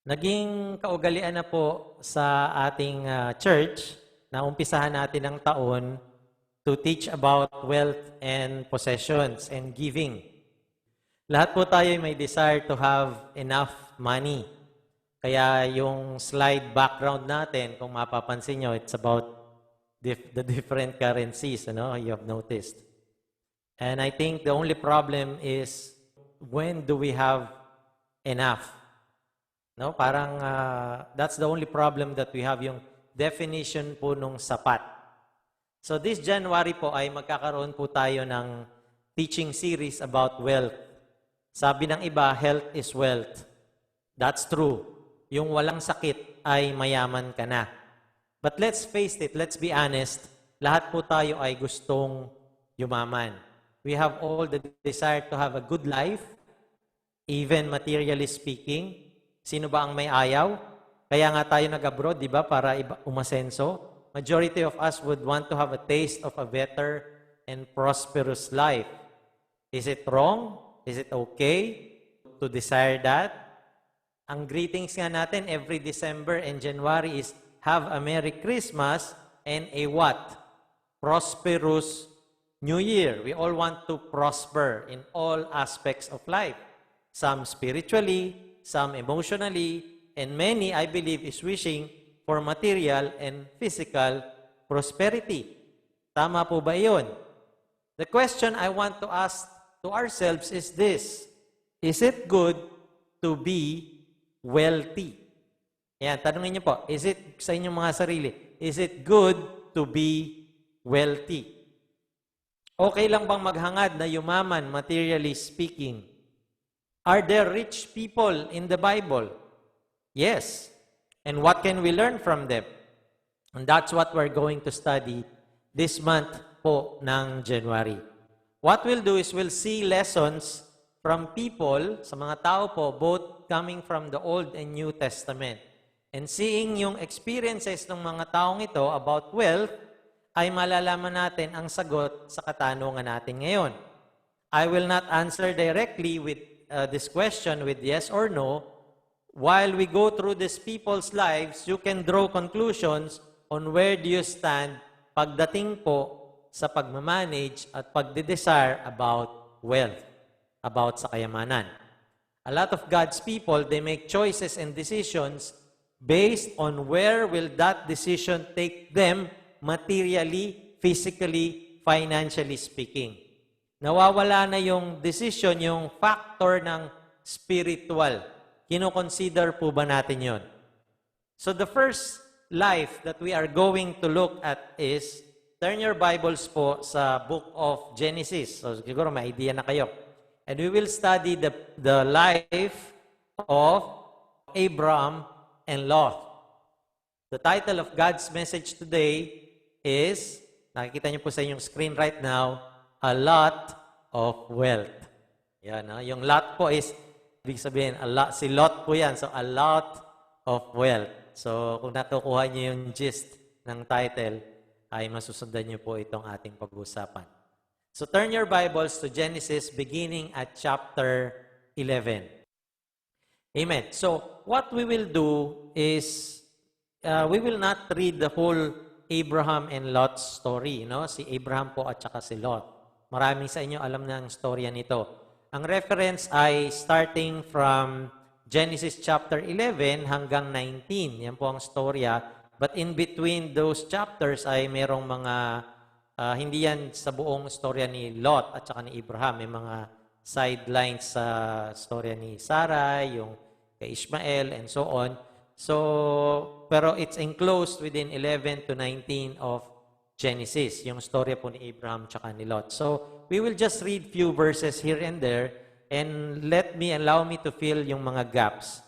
Naging kaugalian na po sa ating church na umpisahan natin ang taon to teach about wealth and possessions and giving. Lahat po tayo may desire to have enough money. Kaya yung slide background natin, kung mapapansin nyo, it's about the different currencies, you have noticed. And I think the only problem is, when do we have enough? No, parang that's the only problem that we have, yung definition po nung sapat. So this January po ay magkakaroon po tayo ng teaching series about wealth. Sabi ng iba, health is wealth. That's true. Yung walang sakit ay mayaman ka na. But let's face it, let's be honest, lahat po tayo ay gustong yumaman. We have all the desire to have a good life, even materially speaking. Sino ba ang may ayaw? Kaya nga tayo nag-abroad, di ba, para umasenso. Majority of us would want to have a taste of a better and prosperous life. Is it wrong? Is it okay to desire that? Ang greetings nga natin every December and January is, have a Merry Christmas and a what? Prosperous New Year. We all want to prosper in all aspects of life. Some spiritually, some emotionally, and many, I believe, is wishing for material and physical prosperity. Tama po ba iyon? The question I want to ask to ourselves is this: is it good to be wealthy? Ayan, tanungin niyo po, is it sa inyong mga sarili, is it good to be wealthy? Okay lang bang maghangad na yumaman, materially speaking? Are there rich people in the Bible? Yes. And what can we learn from them? And that's what we're going to study this month po ng January. What we'll do is we'll see lessons from people, sa mga tao po, both coming from the Old and New Testament. And seeing yung experiences ng mga taong ito about wealth, ay malalaman natin ang sagot sa katanungan natin ngayon. I will not answer directly with this question with yes or no. While we go through these people's lives, you can draw conclusions on where do you stand pagdating po sa pagmamanage at pagdedesire about wealth, about sa kayamanan. A lot of God's people, they make choices and decisions based on where will that decision take them materially, physically, financially speaking. Nawawala na yung decision, yung factor ng spiritual. Kino-consider po ba natin yon? So the first life that we are going to look at is, turn your Bibles po sa book of Genesis. So siguro may idea na kayo. And we will study the life of Abraham and Lot. The title of God's message today is, nakikita niyo po sa inyong screen right now, a lot of wealth. Yan, yung lot po is, ibig sabihin, si Lot po yan. So, a lot of wealth. So, kung natukuha niyo yung gist ng title, ay masusundan niyo po itong ating pag-uusapan. So, turn your Bibles to Genesis beginning at chapter 11. Amen. So, what we will do is, we will not read the whole Abraham and Lot's story. Si Abraham po at saka si Lot. Maraming sa inyo alam na ang storya nito. Ang reference ay starting from Genesis chapter 11 hanggang 19. Yan po ang storya. But in between those chapters ay merong mga, hindi yan sa buong storya ni Lot at saka ni Abraham. May mga sidelines sa storya ni Sarah, yung kay Ishmael, and so on. So, pero it's enclosed within 11 to 19 of Genesis, yung storya po ni Abraham tsaka ni Lot. So, we will just read few verses here and there, and allow me to fill yung mga gaps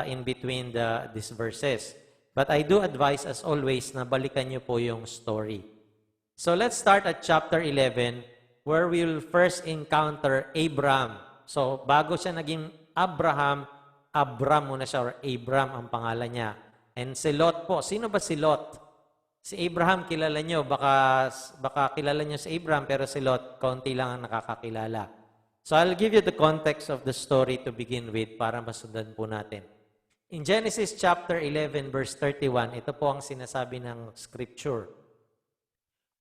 in between these verses. But I do advise, as always, na balikan niyo po yung story. So, let's start at chapter 11, where we will first encounter Abraham. So, bago siya naging Abraham, Abram muna siya, or Abram ang pangalan niya. And si Lot po, sino ba si Lot? Si Abraham, kilala nyo. Baka kilala nyo si Abraham, pero si Lot, kaunti lang ang nakakakilala. So I'll give you the context of the story to begin with para masundan po natin. In Genesis chapter 11 verse 31, ito po ang sinasabi ng scripture.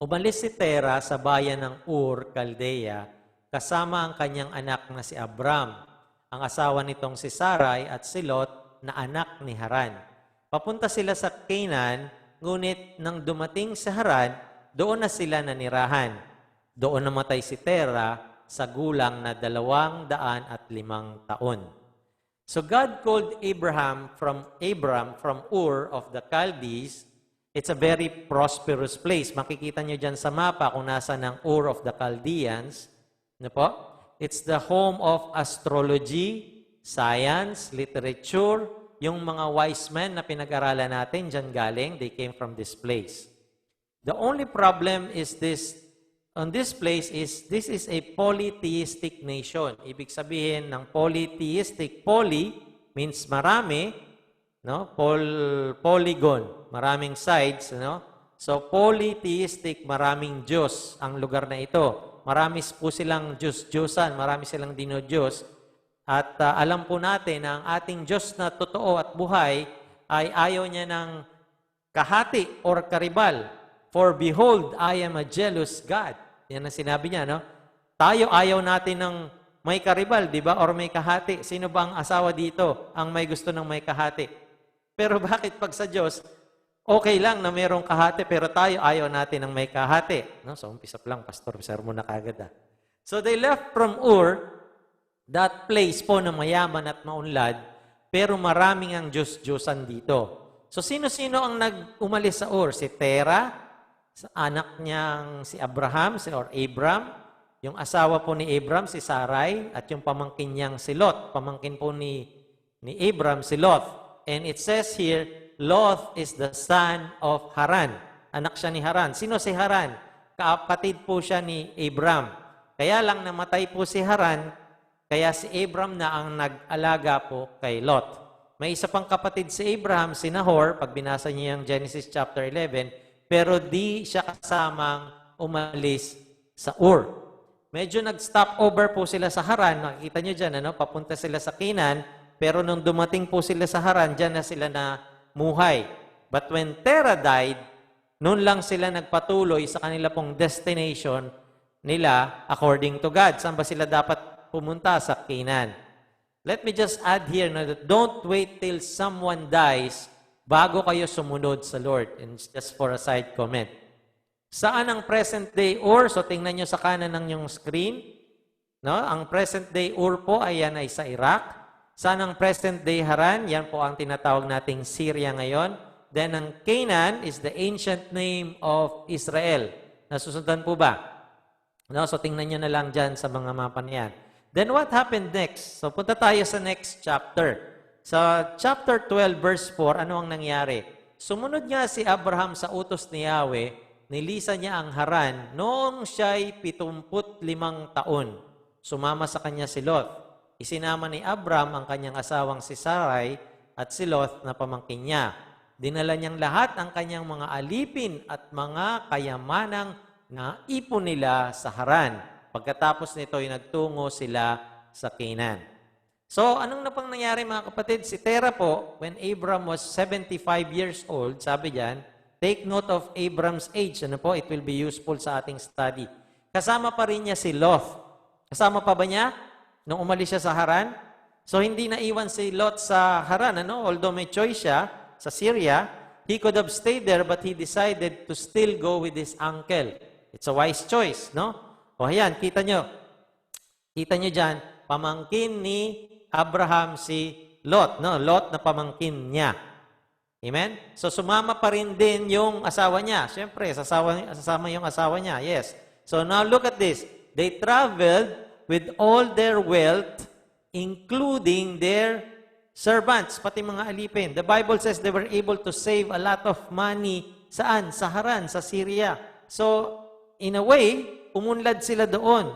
Umalis si Tera sa bayan ng Ur, Caldea, kasama ang kanyang anak na si Abram, ang asawa nitong si Sarai at si Lot na anak ni Haran. Papunta sila sa Canaan, ngunit nang dumating sa Haran, doon na sila nanirahan. Doon namatay si Tera sa gulang na 205 taon. So God called Abram from Ur of the Chaldees. It's a very prosperous place. Makikita nyo dyan sa mapa kung nasa ng Ur of the Chaldeans. Ano po? It's the home of astrology, science, literature. Yung mga wise men na pinag-aralan natin dyan galing, they came from this place. The only problem is this this is a polytheistic nation. Ibig sabihin ng polytheistic, poly means marami, no? Polygon, maraming sides, no? So polytheistic, maraming Diyos ang lugar na ito. Marami po silang Diyos-Diyosan, marami silang dinodiyos. At alam po natin na ang ating Diyos na totoo at buhay ay ayaw niya ng kahati or karibal. For behold, I am a jealous God. Yan ang sinabi niya, no? Tayo ayaw natin ng may karibal, di ba? Or may kahati. Sino ba ang asawa dito ang may gusto ng may kahati? Pero bakit pag sa Diyos, okay lang na mayroong kahati, pero tayo ayaw natin ng may kahati? No? So, umpisa pa lang, pastor, sermon na kagad. So, they left from Ur, that place po na mayaman at maunlad, pero maraming ang Diyos-Diyosan dito. So, sino-sino ang umalis sa Ur? Si Tera, sa anak niyang si Abraham, or Abram, yung asawa po ni Abram, si Sarai, at yung pamangkin niyang si Lot. Pamangkin po ni Abram, si Lot. And it says here, Lot is the son of Haran. Anak siya ni Haran. Sino si Haran? Kapatid po siya ni Abram. Kaya lang namatay po si Haran, kaya si Abram na ang nag-alaga po kay Lot. May isa pang kapatid si Abraham, si Nahor, pag binasa niyo yung Genesis chapter 11, pero di siya kasamang umalis sa Ur. Medyo nag-stop over po sila sa Haran. Makikita nyo dyan, ano? Papunta sila sa Canaan. Pero nung dumating po sila sa Haran, dyan na sila na muhay. But when Terah died, noon lang sila nagpatuloy sa kanila pong destination nila according to God. Saan ba sila dapat pumunta? Sa Canaan. Let me just add here that don't wait till someone dies bago kayo sumunod sa Lord. And just for a side comment. Saan ang present day Ur? So tingnan nyo sa kanan ng yung screen. No? Ang present day Ur po ay yan ay sa Iraq. Saan ang present day Haran? Yan po ang tinatawag nating Syria ngayon. Then ang Canaan is the ancient name of Israel. Nasusundan po ba? No? So tingnan nyo na lang dyan sa mga mapa niyan. Then what happened next? So punta tayo sa next chapter. Sa chapter 12 verse 4, ano ang nangyari? Sumunod nga si Abraham sa utos ni Yahweh, nilisan niya ang Haran noong siya'y 75 taon. Sumama sa kanya si Lot. Isinama ni Abram ang kanyang asawang si Sarai at si Lot na pamangkin niya. Dinala niyang lahat ang kanyang mga alipin at mga kayamanang naipon nila sa Haran. Pagkatapos nito ay nagtungo sila sa Canaan. So, anong na pang nangyari mga kapatid? Si Terah po, when Abram was 75 years old, sabi diyan, take note of Abram's age. Ano po? It will be useful sa ating study. Kasama pa rin niya si Lot. Kasama pa ba niya nung umalis siya sa Haran? So, hindi naiwan si Lot sa Haran. Ano? Although may choice siya sa Syria, he could have stayed there but he decided to still go with his uncle. It's a wise choice, no? O ayan, kita nyo. Kita nyo dyan, pamangkin ni Abraham si Lot, no? Lot na pamangkin niya. Amen? So, sumama pa rin din yung asawa niya. Siyempre, sasama yung asawa niya. Yes. So, now look at this. They traveled with all their wealth, including their servants, pati mga alipin. The Bible says they were able to save a lot of money. Saan? Sa Haran, sa Syria. So, in a way, umunlad sila doon.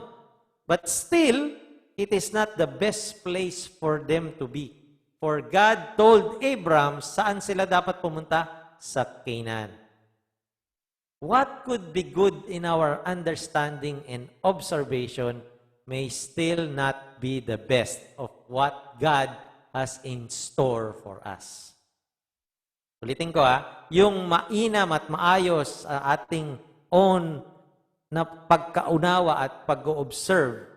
But still, it is not the best place for them to be. For God told Abram, saan sila dapat pumunta? Sa Canaan. What could be good in our understanding and observation may still not be the best of what God has in store for us. Ulitin ko yung mainam at maayos sa ating own na pagkaunawa at pag-observe.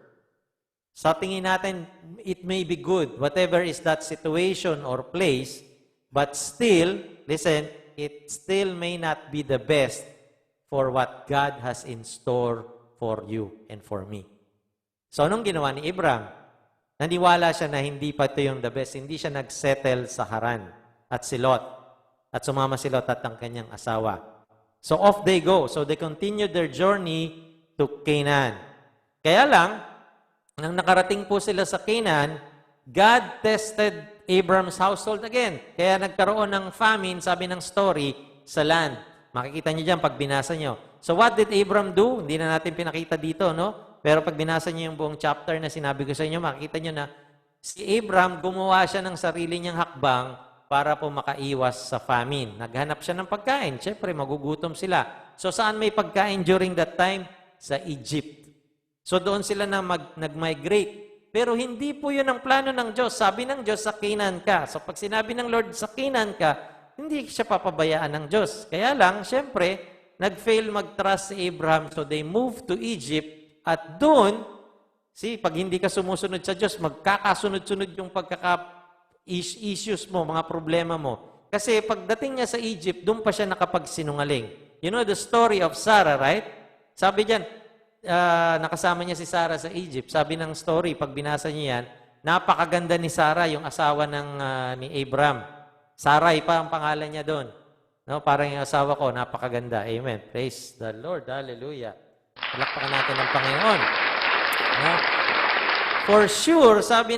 Sa tingin natin, it may be good, whatever is that situation or place, but still, listen, it still may not be the best for what God has in store for you and for me. So, anong ginawa ni Abraham? Naniwala siya na hindi pa ito yung the best. Hindi siya nagsettle sa Haran at si Lot. At sumama si Lot at ang kanyang asawa. So, off they go. So, they continued their journey to Canaan. Kaya lang, nang nakarating po sila sa Canaan, God tested Abraham's household again. Kaya nagkaroon ng famine, sabi ng story, sa land. Makikita niyo dyan pag binasa niyo. So, what did Abraham do? Hindi na natin pinakita dito, no? Pero pag binasa niyo yung buong chapter na sinabi ko sa inyo, makikita niyo na si Abraham, gumawa siya ng sarili niyang hakbang para po makaiwas sa famine. Naghanap siya ng pagkain. Siyempre, magugutom sila. So, saan may pagkain during that time? Sa Egypt. So, doon sila na nag-migrate. Pero hindi po yun ang plano ng Diyos. Sabi ng Diyos, sa Canaan ka. So, pag sinabi ng Lord, sa Canaan ka, hindi siya papabayaan ng Diyos. Kaya lang, siyempre, nag-fail mag-trust si Abraham. So, they moved to Egypt. At doon, pag hindi ka sumusunod sa Diyos, magkakasunod-sunod yung issues mo, mga problema mo. Kasi pagdating niya sa Egypt, doon pa siya nakapagsinungaling. You know the story of Sarah, right? Sabi diyan, nakasama niya si Sarah sa Egypt. Sabi ng story, pag binasa niya yan, napakaganda ni Sarah, yung asawa ni Abraham. Sarai pa ang pangalan niya doon. No, parang yung asawa ko, napakaganda. Amen. Praise the Lord. Hallelujah. Palakpakan natin ang Panginoon. No? For sure, sabi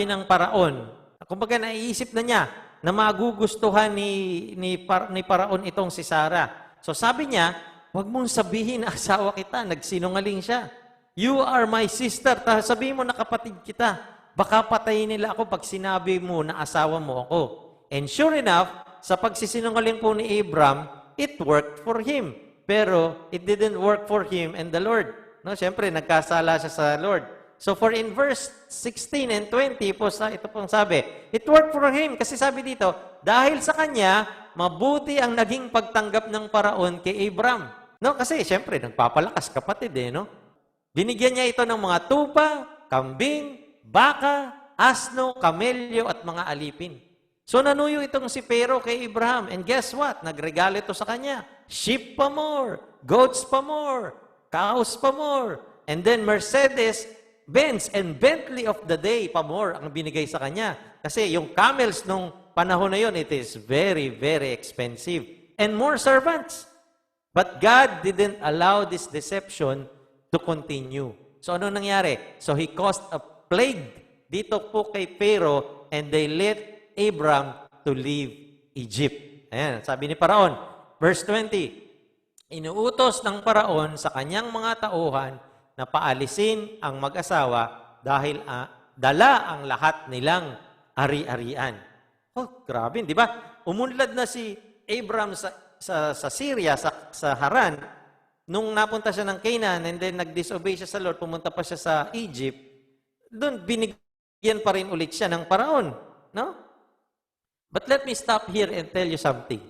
ng paraon, kumbaga naiisip na niya na magugustuhan ni paraon itong si Sarah. So sabi niya, huwag mong sabihin na asawa kita, nagsinungaling siya. You are my sister. Sabihin mo na kapatid kita. Baka patayin nila ako pag sinabi mo na asawa mo ako. And sure enough, sa pagsisinungaling po ni Abraham, it worked for him. Pero it didn't work for him and the Lord. No, siyempre, nagkasala siya sa Lord. So for in verse 16 and 20, ito pong sabi, it worked for him. Kasi sabi dito, dahil sa kanya, mabuti ang naging pagtanggap ng paraon kay Abraham. No, kasi siyempre, nagpapalakas kapatid no? Binigyan niya ito ng mga tupa, kambing, baka, asno, kamelyo, at mga alipin. So nanuyo itong si Pero kay Abraham. And guess what? Nagregalo ito sa kanya. Sheep pa more, goats pa more, cows pa more, and then Mercedes, Benz, and Bentley of the day pa more ang binigay sa kanya. Kasi yung camels nung panahon na yun, it is very, very expensive. And more servants. But God didn't allow this deception to continue. So ano nangyari? So He caused a plague dito po kay Pero, and they let Abraham to leave Egypt. Ayan, sabi ni Paraon, verse 20, inuutos ng Paraon sa kanyang mga tauhan na paalisin ang mag-asawa dahil dala ang lahat nilang ari-arian. Oh, grabe, di ba? Umunlad na si Abraham sa Syria, sa Haran, nung napunta siya ng Canaan and then nag-disobey siya sa Lord, pumunta pa siya sa Egypt, doon binigyan pa rin ulit siya ng Paraon. No? But let me stop here and tell you something.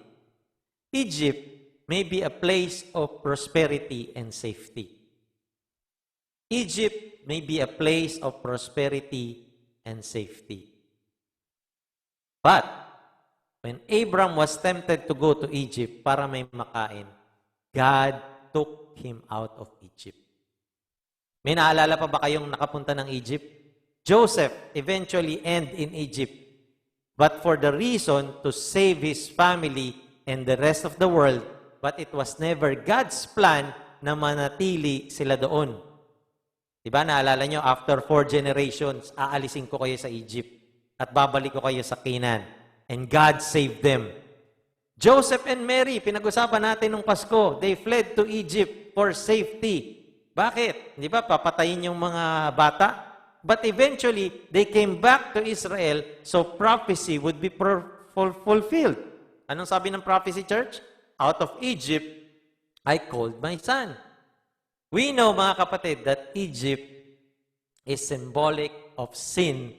Egypt may be a place of prosperity and safety. Egypt may be a place of prosperity and safety. But, when Abram was tempted to go to Egypt para may makain, God took him out of Egypt. May naalala pa ba kayong nakapunta ng Egypt? Joseph eventually ended in Egypt. But for the reason to save his family and the rest of the world, but it was never God's plan na manatili sila doon. Diba, naalala nyo, after 4 generations, aalisin ko kayo sa Egypt at babalik ko kayo sa Canaan. And God saved them. Joseph and Mary, pinag-usapan natin nung Pasko, they fled to Egypt for safety. Bakit? Di ba, papatayin yung mga bata? But eventually, they came back to Israel, so prophecy would be fulfilled. Anong sabi ng prophecy, church? Out of Egypt, I called my son. We know, mga kapatid, that Egypt is symbolic of sin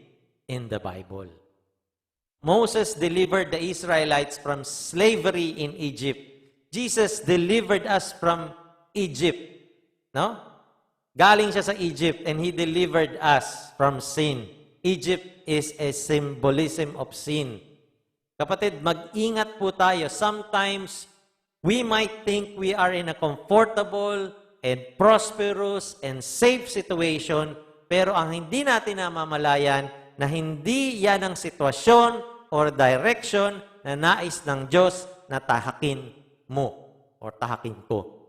in the Bible. Moses delivered the Israelites from slavery in Egypt. Jesus delivered us from Egypt. No? Galing siya sa Egypt and He delivered us from sin. Egypt is a symbolism of sin. Kapatid, mag-ingat po tayo. Sometimes, we might think we are in a comfortable and prosperous and safe situation, pero ang hindi natin namamalayan na hindi yan ang sitwasyon or direction na nais ng Diyos na tahakin mo or tahakin ko.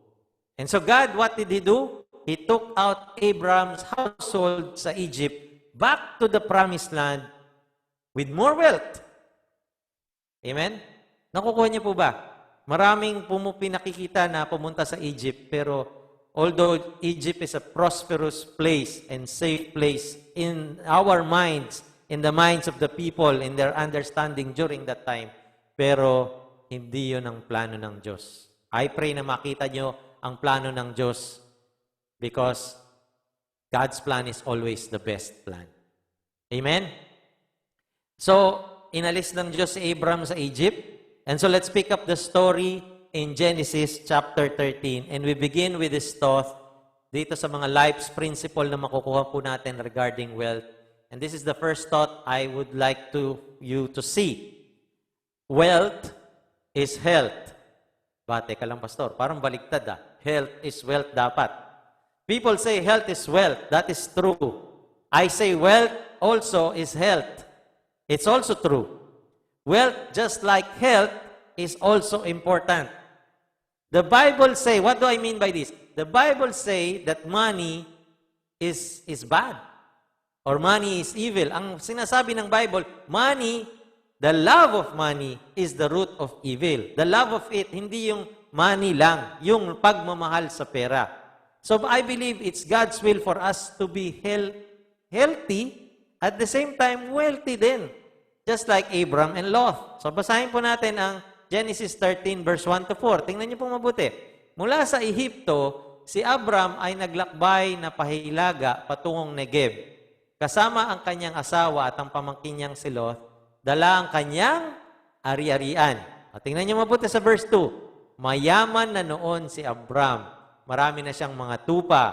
And so God, what did He do? He took out Abraham's household sa Egypt back to the promised land with more wealth. Amen? Nakukuha niyo po ba? Maraming pinakikita na pumunta sa Egypt, pero although Egypt is a prosperous place and safe place in our minds, in the minds of the people, in their understanding during that time, pero hindi yun ang plano ng Diyos. I pray na makita nyo ang plano ng Diyos because God's plan is always the best plan. Amen? So, inalis ng Diyos si Abraham sa Egypt. And so, let's pick up the story in Genesis chapter 13. And we begin with this thought dito sa mga life's principle na makukuha po natin regarding wealth. And this is the first thought I would like you to see. Wealth is health. Teka lang, Pastor. Parang baliktad Health is wealth dapat. People say health is wealth. That is true. I say wealth also is health. It's also true. Wealth, just like health, is also important. The Bible say, what do I mean by this? The Bible say that money is bad. Or money is evil. Ang sinasabi ng Bible, money, the love of money is the root of evil. The love of it, hindi yung money lang, yung pagmamahal sa pera. So I believe it's God's will for us to be healthy, at the same time, wealthy din. Just like Abram and Lot. So basahin po natin ang Genesis 13 verse 1 to 4. Tingnan niyo po mabuti. Mula sa Ehipto, si Abram ay naglakbay na pahilaga patungong Negev. Kasama ang kanyang asawa at ang pamangkin niyang si Lot, dala ang kanyang ari-arian. Tingnan niyo mabuti sa verse 2. Mayaman na noon si Abram. Marami na siyang mga tupa,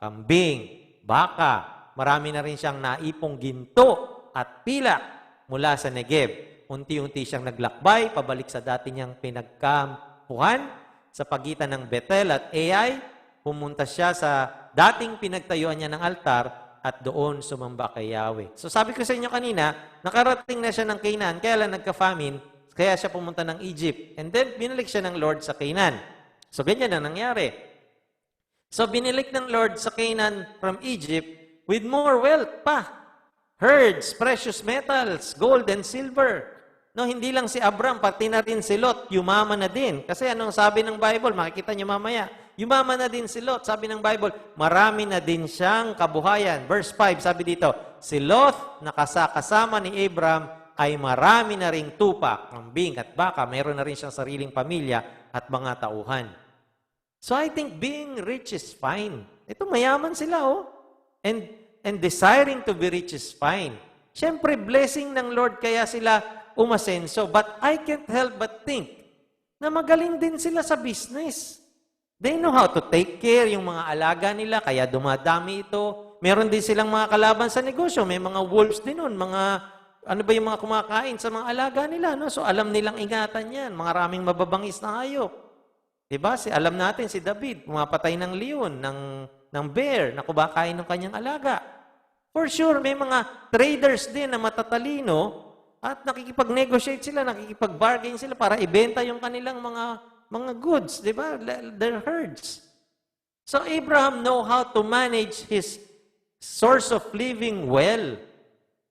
kambing, baka. Marami na rin siyang naipong ginto at pilak mula sa Negev. Unti-unti siyang naglakbay, pabalik sa dati niyang pinagkampuhan sa pagitan ng Bethel at Ai. Pumunta siya sa dating pinagtayuan niya ng altar at doon sumamba kay Yahweh. So sabi ko sa inyo kanina, nakarating na siya ng Canaan, kaya lang nagka-famine, kaya siya pumunta ng Egypt. And then, binalik siya ng Lord sa Canaan. So ganyan na nangyari. So binilik ng Lord sa Canaan from Egypt with more wealth pa. Herds, precious metals, gold and silver. No, hindi lang si Abram, pati na rin si Lot, yumaman na din. Kasi anong sabi ng Bible, makikita niyo mamaya, yumaman na din si Lot. Sabi ng Bible, marami na din siyang kabuhayan. Verse 5, sabi dito, si Lot, nakasama ni Abram, ay marami na ring tupa, kambing at baka. Meron na rin siyang sariling pamilya at mga tauhan. So I think being rich is fine. Ito, mayaman sila, And desiring to be rich is fine. Siyempre, blessing ng Lord kaya sila umasenso. But I can't help but think na magaling din sila sa business. They know how to take care yung mga alaga nila, kaya dumadami ito. Meron din silang mga kalaban sa negosyo. May mga wolves din nun, ano ba yung mga kumakain sa mga alaga nila. No? So alam nilang ingatan yan. Maraming mababangis na hayop. Diba? Alam natin si David, pumapatay ng leon, ng bear, na kumakain ng kanyang alaga. For sure, may mga traders din na matatalino at nakikipag-negotiate sila, nakikipag-bargain sila para ibenta yung kanilang mga goods, di ba? Their herds. So Abraham know how to manage his source of living well.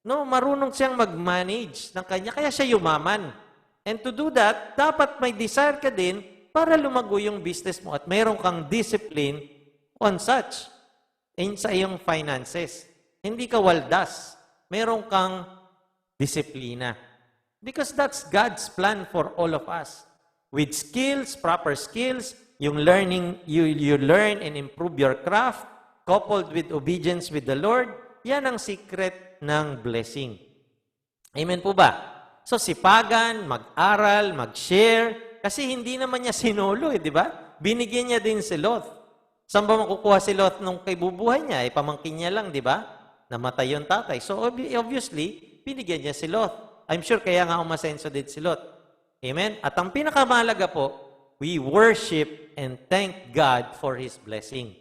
No, marunong siyang mag-manage ng kanya, kaya siya yumaman. And to do that, dapat may desire ka din para lumago yung business mo at meron kang discipline on such sa iyong finances. Hindi ka waldas. Meron kang disiplina. Because that's God's plan for all of us. With skills, proper skills, yung learning, you learn and improve your craft, coupled with obedience with the Lord, yan ang secret ng blessing. Amen po ba? So, sipagan, mag-aral, mag-share, kasi hindi naman niya sinolo, di ba? Binigyan niya din si Lot. Saan ba makukuha si Lot nung kay bubuhay niya? Pamangkin niya lang, di ba? Namatay yung tatay. So, obviously, binigyan niya si Lot. I'm sure kaya nga umasenso din si Lot. Amen? At ang pinakamahalaga po, we worship and thank God for His blessing.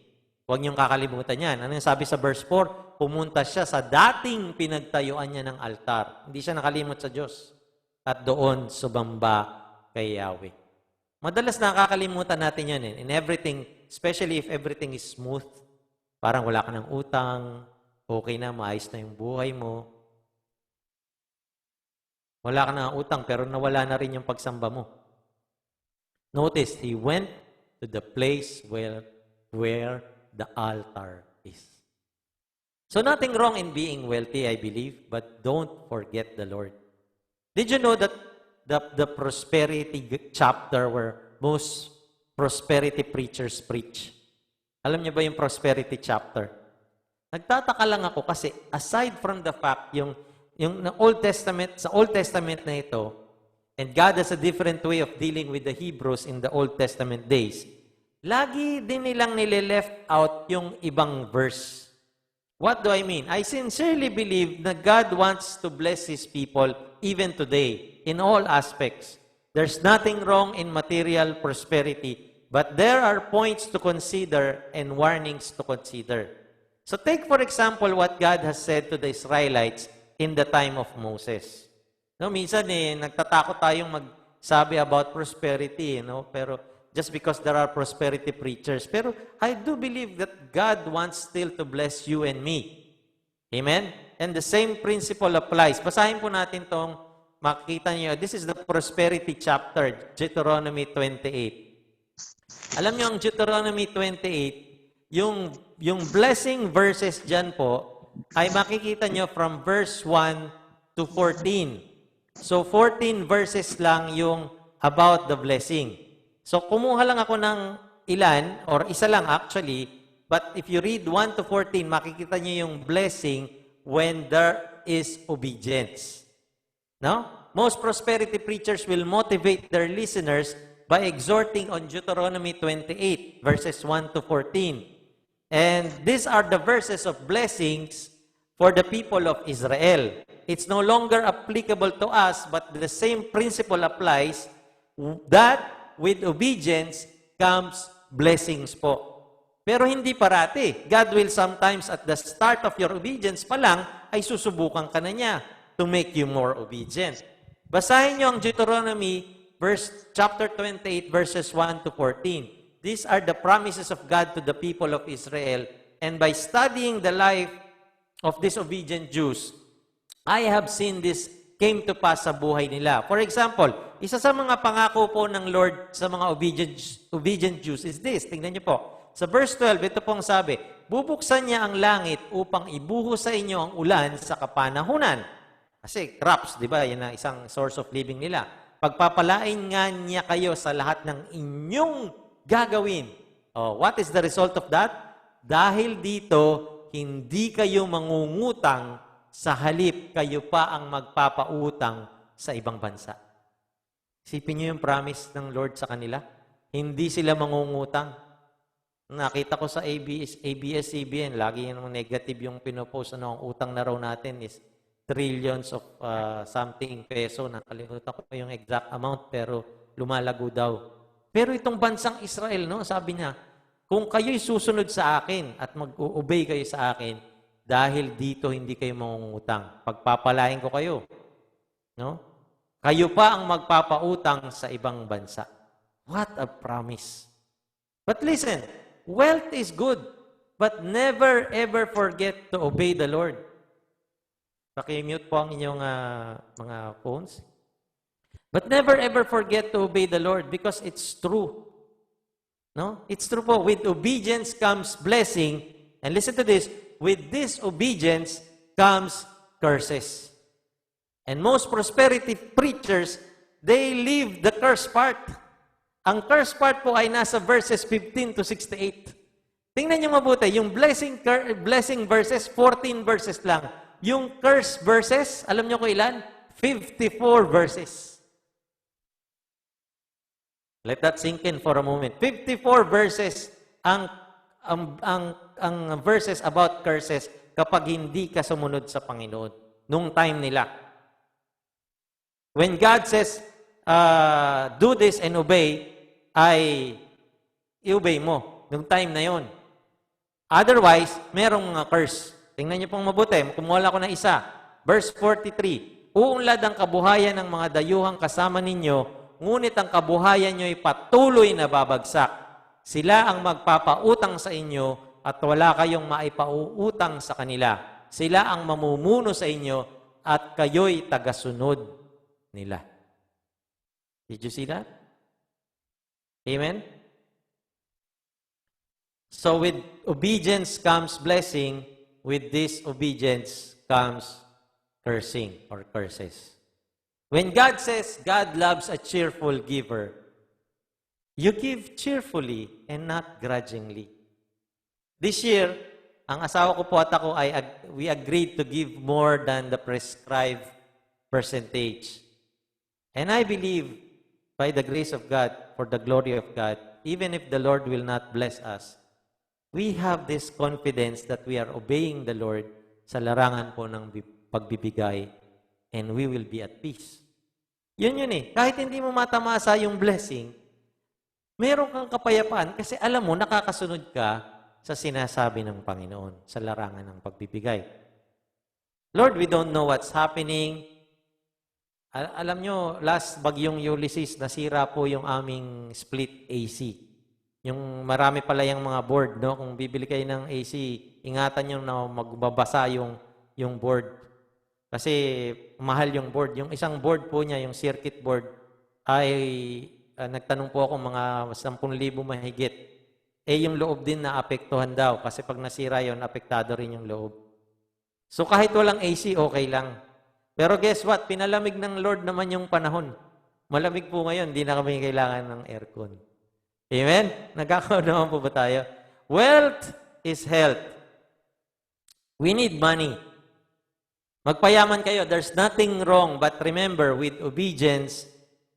Huwag niyong kakalimutan yan. Ano yung sabi sa verse 4? Pumunta siya sa dating pinagtayuan niya ng altar. Hindi siya nakalimot sa Diyos. At doon sumamba kay Yahweh. Madalas nakakalimutan natin yan in everything, especially if everything is smooth. Parang wala ka ng utang, okay na, maayos na yung buhay mo. Wala ka ng utang pero nawala na rin yung pagsamba mo. Notice, he went to the place where the altar is. So nothing wrong in being wealthy, I believe, but don't forget the Lord. Did you know that the prosperity chapter where most prosperity preachers preach? Alam niyo ba yung prosperity chapter? Nagtataka lang ako kasi aside from the fact yung Old Testament, sa Old Testament na ito, and God has a different way of dealing with the Hebrews in the Old Testament days, lagi din nilang nile-left out yung ibang verse. What do I mean? I sincerely believe that God wants to bless His people even today, in all aspects. There's nothing wrong in material prosperity, but there are points to consider and warnings to consider. So take, for example, what God has said to the Israelites in the time of Moses. No, minsan nagtatakot tayong magsabi about prosperity, pero just because there are prosperity preachers. Pero I do believe that God wants still to bless you and me. Amen? And the same principle applies. Basahin po natin tong, makikita niyo, this is the prosperity chapter, Deuteronomy 28. Alam niyo, ang Deuteronomy 28, yung blessing verses dyan po, ay makikita niyo from verse 1 to 14. So, 14 verses lang yung about the blessing. So, kumuha lang ako ng ilan, or isa lang actually, but if you read 1 to 14, makikita niyo yung blessing when there is obedience. No? Most prosperity preachers will motivate their listeners by exhorting on Deuteronomy 28, verses 1 to 14. And these are the verses of blessings for the people of Israel. It's no longer applicable to us, but the same principle applies that with obedience comes blessings po. Pero hindi parati. God will sometimes at the start of your obedience pa lang ay susubukan ka na niya to make you more obedient. Basahin niyo ang Deuteronomy chapter 28 verses 1 to 14. These are the promises of God to the people of Israel. And by studying the life of disobedient Jews, I have seen this came to pass sa buhay nila. For example, isa sa mga pangako po ng Lord sa mga obedient Jews is this. Tingnan niyo po. Sa verse 12, ito pong sabi, bubuksan niya ang langit upang ibuhos sa inyo ang ulan sa kapanahunan. Kasi crops, di ba? Yan ang isang source of living nila. Pagpapalain nga niya kayo sa lahat ng inyong gagawin. Oh, what is the result of that? Dahil dito, hindi kayo mangungutang, sa halip kayo pa ang magpapautang sa ibang bansa. Isipin niyo yung promise ng Lord sa kanila. Hindi sila mangungutang. Nakita ko sa ABS-CBN, lagi yung negative yung pinopost ang utang na raw natin is trillions of something peso. Nakalimutan ko yung exact amount pero lumalago daw. Pero itong bansang Israel, sabi niya, kung kayo'y susunod sa akin at mag-obey kayo sa akin, dahil dito hindi kayo mangungutang. Pagpapalain ko kayo. No? Kayo pa ang magpapautang sa ibang bansa. What a promise. But listen, wealth is good, but never ever forget to obey the Lord. Paki-mute po ang inyong mga phones. But never ever forget to obey the Lord because it's true. No? It's true po. With obedience comes blessing. And listen to this. With disobedience comes curses. And most prosperity preachers, they leave the curse part. Ang curse part po ay nasa verses 15 to 68. Tingnan niyo mabuti. Yung blessing verses, 14 verses lang. Yung curse verses, alam niyo ko ilan? 54 verses. Let that sink in for a moment. 54 verses ang verses about curses kapag hindi ka sumunod sa Panginoon nung time nila. When God says, do this and obey, ay i-obey mo nung time na yon. Otherwise, merong curse. Tingnan niyo pong mabuti. Kumuha ko na isa. Verse 43, uunlad ang kabuhayan ng mga dayuhang kasama ninyo, ngunit ang kabuhayan nyo ay patuloy na babagsak. Sila ang magpapautang sa inyo at wala kayong maipauutang sa kanila. Sila ang mamumuno sa inyo at kayo'y tagasunod nila. Did you see that? Amen? So with obedience comes blessing, with disobedience comes cursing or curses. When God says God loves a cheerful giver, you give cheerfully and not grudgingly. This year, ang asawa ko po at ako we agreed to give more than the prescribed percentage. And I believe, by the grace of God, for the glory of God, even if the Lord will not bless us, we have this confidence that we are obeying the Lord sa larangan po ng pagbibigay, and we will be at peace. Yun eh. Kahit hindi mo matamasa yung blessing, meron kang kapayapaan kasi alam mo, nakakasunod ka sa sinasabi ng Panginoon sa larangan ng pagbibigay. Lord, we don't know what's happening. Alam nyo, last bagyong Ulysses, nasira po yung aming split AC. Yung marami pala yung mga board, no? Kung bibili kayo ng AC, ingatan nyo na magbabasa yung board. Kasi mahal yung board. Yung isang board po niya, yung circuit board, ay nagtanong po ako mga 10,000 mahigit. Yung loob din na apektuhan daw. Kasi pag nasira yun, apektado rin yung loob. So kahit walang AC, okay lang. Pero guess what? Pinalamig ng Lord naman yung panahon. Malamig po ngayon, hindi na kami kailangan ng aircon. Amen? Nagkakaunawan po ba tayo? Wealth is health. We need money. Magpayaman kayo. There's nothing wrong. But remember, with obedience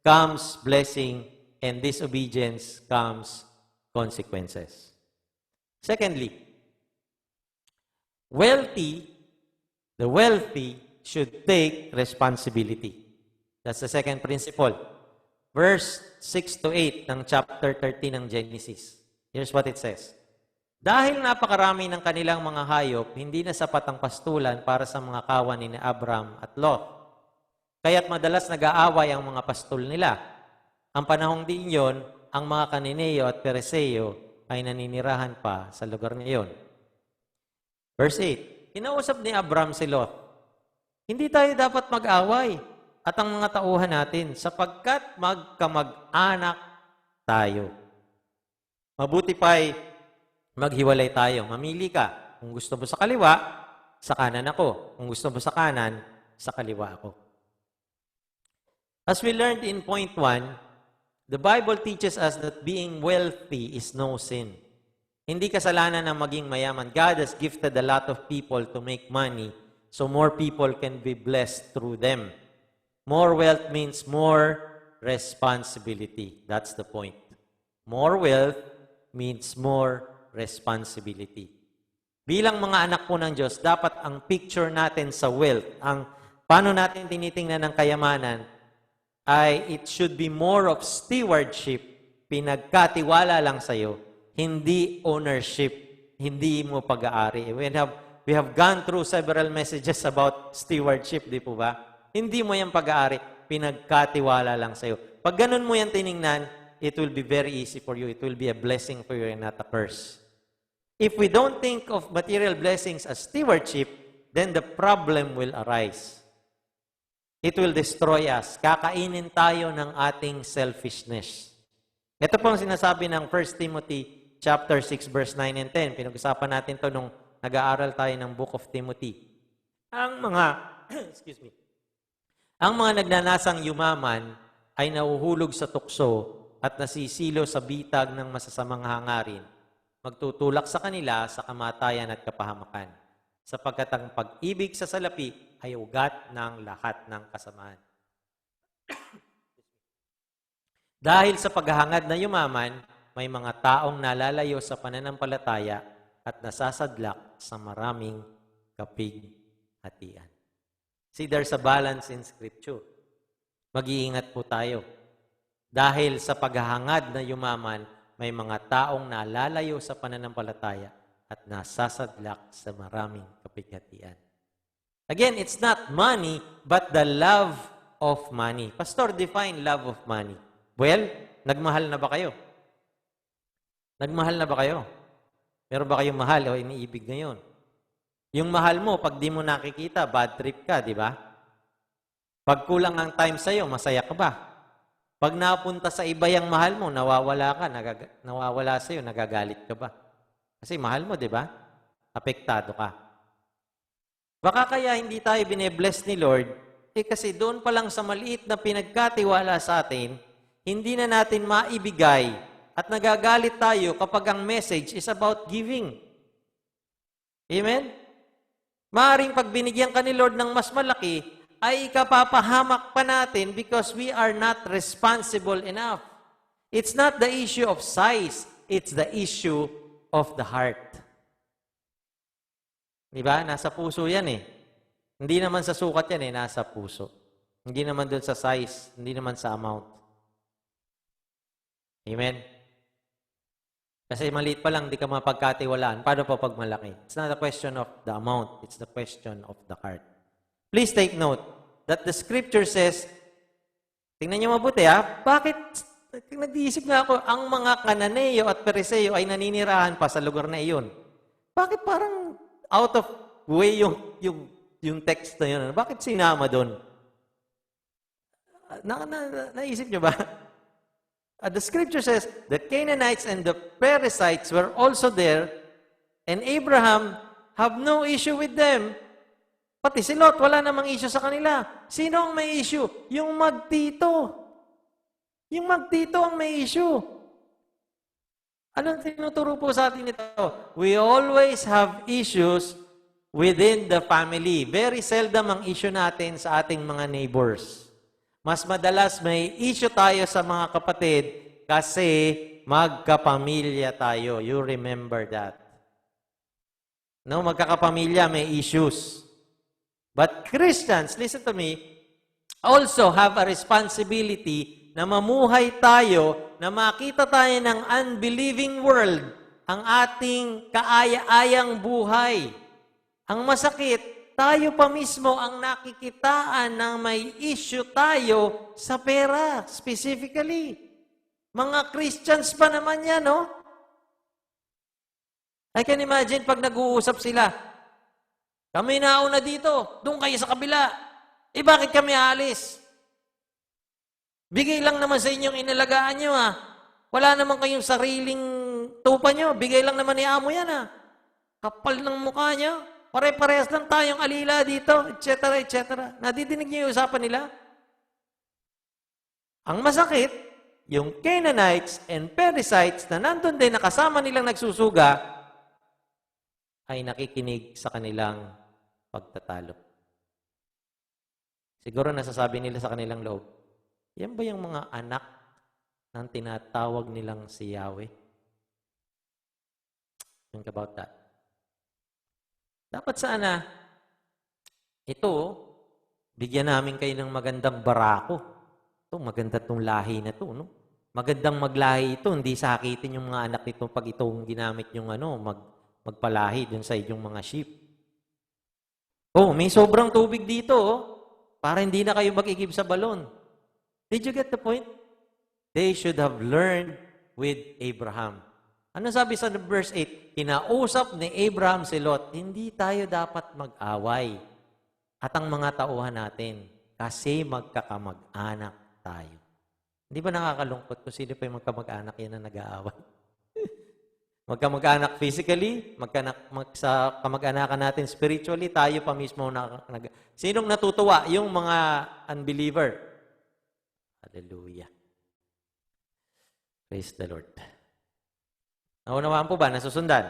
comes blessing, and disobedience comes consequences. Secondly, the wealthy should take responsibility. That's the second principle. Verse 6 to 8 ng chapter 13 ng Genesis. Here's what it says. Dahil napakarami ng kanilang mga hayop, hindi na sapat ang pastulan para sa mga kawan ni Abram at Lot. Kaya't madalas nag-aaway ang mga pastol nila. Ang panahong din yon, ang mga Kanineo at Pereseo ay naninirahan pa sa lugar niyon. Verse 8. Kinausap ni Abram si Lot, hindi tayo dapat mag-away at ang mga tauhan natin sapagkat magkamag-anak tayo. Mabuti pa'y maghiwalay tayo. Mamili ka. Kung gusto mo sa kaliwa, sa kanan ako. Kung gusto mo sa kanan, sa kaliwa ako. As we learned in point 1, the Bible teaches us that being wealthy is no sin. Hindi kasalanan ang maging mayaman. God has gifted a lot of people to make money so more people can be blessed through them. More wealth means more responsibility. That's the point. More wealth means more responsibility. Bilang mga anak po ng Diyos, dapat ang picture natin sa wealth, ang paano natin tinitingnan ng kayamanan, ay it should be more of stewardship, pinagkatiwala lang sa'yo, hindi ownership, hindi mo pag-aari. We have gone through several messages about stewardship, di po ba? Hindi mo yan pag-aari, pinagkatiwala lang sa'yo. Pag ganun mo yan tiningnan, it will be very easy for you. It will be a blessing for you and not a curse. If we don't think of material blessings as stewardship, then the problem will arise. It will destroy us. Kakainin tayo ng ating selfishness. Ito po ang sinasabi ng 1 Timothy chapter 6, verse 9 and 10. Pinag-usapan natin to nung nag-aaral tayo ng Book of Timothy. Ang mga, excuse me, ang mga nagnanasang yumaman ay nahuhulog sa tukso at nasisilo sa bitag ng masasamang hangarin. Magtutulak sa kanila sa kamatayan at kapahamakan. Sapagkat ang pag-ibig sa salapi ay ugat ng lahat ng kasamaan. Dahil sa paghahangad na yumaman, may mga taong nalalayo sa pananampalataya at nasasadlak sa maraming kapighatian. See, there's a balance in Scripture. Mag-iingat po tayo. Dahil sa paghahangad na yumaman, may mga taong nalalayo sa pananampalataya at nasasadlak sa maraming kapighatian. Again, it's not money, but the love of money. Pastor, define love of money. Well, nagmahal na ba kayo? Nagmahal na ba kayo? Meron ba kayong mahal o iniibig ngayon? Yung mahal mo, pag di mo nakikita, bad trip ka, di ba? Pag kulang ang time sa'yo, masaya ka ba? Pag napunta sa iba yung mahal mo, nawawala ka, nawawala sa'yo, nagagalit ka ba? Kasi mahal mo, di ba? Apektado ka. Baka kaya hindi tayo bine-bless ni Lord, kasi doon pa lang sa maliit na pinagkatiwala sa atin, hindi na natin maibigay at nagagalit tayo kapag ang message is about giving. Amen? Maaring pag binigyan ka ni Lord ng mas malaki, ay ikapapahamak pa natin because we are not responsible enough. It's not the issue of size, it's the issue of the heart. Diba? Nasa puso yan eh. Hindi naman sa sukat yan eh, nasa puso. Hindi naman doon sa size, hindi naman sa amount. Amen? Kasi maliit pa lang, di ka mapagkatiwalaan. Paano pa pag malaki? It's not a question of the amount, it's the question of the heart. Please take note that the scripture says, tingnan niyo mabuti bakit, nag-iisip nga ako, ang mga Kananeo at Periseo ay naninirahan pa sa lugar na iyon. Bakit parang out of way yung text na yun? Bakit sinama doon? Naisip niyo ba? The scripture says, the Canaanites and the Perizzites were also there, and Abraham have no issue with them. Pati si Lot, wala namang issue sa kanila. Sino ang may issue? Yung magtito. Yung magtito ang may issue. Anong tinuturo po sa atin ito? We always have issues within the family. Very seldom ang issue natin sa ating mga neighbors. Mas madalas may issue tayo sa mga kapatid kasi magkapamilya tayo. You remember that. No, magkakapamilya may issues. But Christians, listen to me, also have a responsibility na mamuhay tayo, na makita tayo ng unbelieving world, ang ating kaaya-ayang buhay. Ang masakit, tayo pa mismo ang nakikitaan ng may issue tayo sa pera, specifically. Mga Christians pa naman yan, no? I can imagine pag nag-uusap sila, kami nauna dito, doon kayo sa kabila. Bakit kami alis? Bigay lang naman sa inyong inalagaan nyo, Wala naman kayong sariling tupa nyo. Bigay lang naman ni amo yan, Kapal ng mukha nyo. Pare-parehas lang tayong alila dito, etc., etc. Nadidinig niyo yung usapan nila? Ang masakit, yung Canaanites and Perizzites na nandun din nakasama nilang nagsusuga, ay nakikinig sa kanilang pagtatalo. Siguro nasasabi nila sa kanilang loob, yan ba yung mga anak ng tinatawag nilang si Yahweh? Think about that. Dapat sana, ito, bigyan namin kayo ng magandang barako. Ito, maganda itong lahi na ito, no? Magandang maglahi ito, hindi sakitin yung mga anak nito pag itong ginamit yung magpalahi dun sa inyong mga sheep. May sobrang tubig dito, para hindi na kayo mag-igib sa balon. Did you get the point? They should have learned with Abraham. Ano sabi sa verse 8? Kinausap ni Abraham si Lot, hindi tayo dapat mag-away at ang mga tauhan natin kasi magkakamag-anak tayo. Hindi ba nakakalungkot kung sino pa yung magkamag-anak yan na nag-aaway? Magkamag-anak physically, sa kamag-anakan natin spiritually, tayo pa mismo sinong natutuwa? Yung mga unbeliever. Hallelujah. Praise the Lord. Naunawaan po ba? Nasusundan?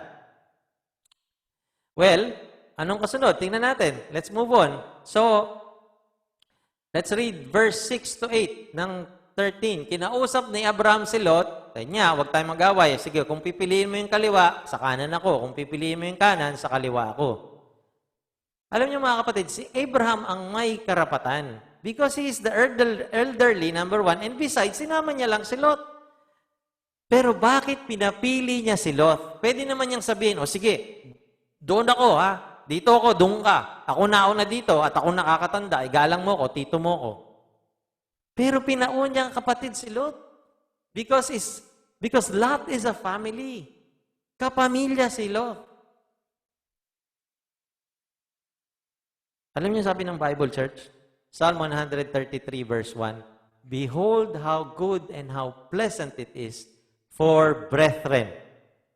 Well, anong kasunod? Tingnan natin. Let's move on. So, let's read verse 6 to 8 ng 13. Kinausap ni Abraham si Lot, kanya, huwag tayong mag-away. Sige, kung pipiliin mo yung kaliwa, sa kanan ako. Kung pipiliin mo yung kanan, sa kaliwa ako. Alam niyo mga kapatid, si Abraham ang may karapatan. Because he is the elderly, number one. And besides, sinama niya lang si Lot. Pero bakit pinapili niya si Lot? Pwede naman niyang sabihin, o sige, doon ako ha. Dito ako, doon ka. Ako nauna dito at ako nakakatanda. Igalang mo ko, tito mo ko. Pero pinauna niya ang kapatid si Lot. Because Lot is a family. Kapamilya si Lot. Alam niyo sabi ng Bible Church? Psalm 133 verse 1. Behold how good and how pleasant it is for brethren.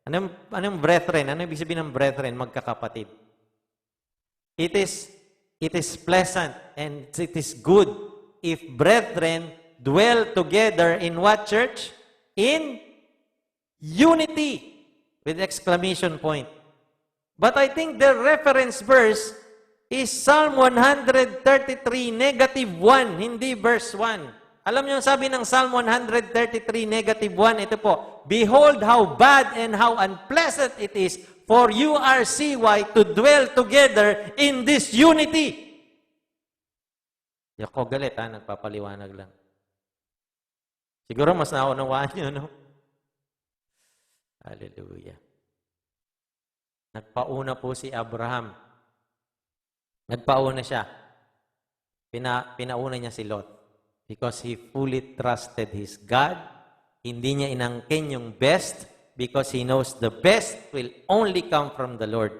Anong brethren? Ano ibig sabihin ng brethren? Magkakapatid. It is pleasant and it is good if brethren dwell together in what church? In unity. With exclamation point. But I think the reference verse is Psalm 133 negative 1, hindi verse 1. Alam niyo sabi ng Psalm 133 negative 1, ito po, behold how bad and how unpleasant it is for you RCY to dwell together in this unity. Yako galit ha, nagpapaliwanag lang. Siguro mas naunawaan niyo, no? Hallelujah. Nagpauna po si Abraham. Nagpauna siya. Pinauna niya si Lot. Because he fully trusted his God. Hindi niya inangkin yung best because he knows the best will only come from the Lord.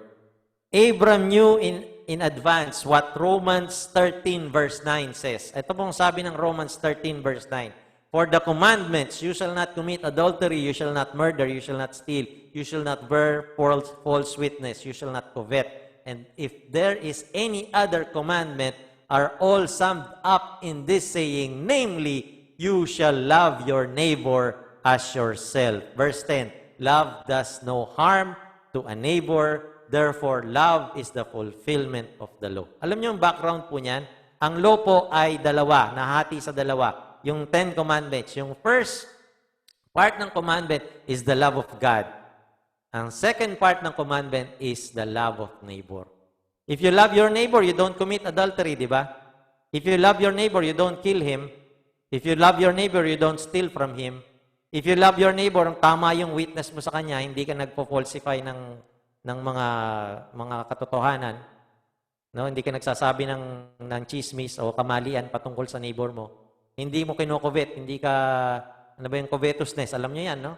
Abraham knew in advance what Romans 13 verse 9 says. Ito pong sabi ng Romans 13 verse 9. For the commandments, you shall not commit adultery, you shall not murder, you shall not steal, you shall not bear false witness, you shall not covet. And if there is any other commandment, are all summed up in this saying, namely, you shall love your neighbor as yourself. Verse 10, love does no harm to a neighbor, therefore love is the fulfillment of the law. Alam niyo yung background po niyan? Ang law po ay dalawa, nahati sa dalawa. Yung 10 commandments. Yung first part ng commandment is the love of God. Ang second part ng commandment is the love of neighbor. If you love your neighbor, you don't commit adultery, di ba? If you love your neighbor, you don't kill him. If you love your neighbor, you don't steal from him. If you love your neighbor, tama yung witness mo sa kanya, hindi ka nagpo-falsify ng mga katotohanan. No, hindi ka nagsasabi ng chismis o kamalian patungkol sa neighbor mo. Hindi mo kino-covet, hindi ka ano ba yung covetousness, alam niyo 'yan, no?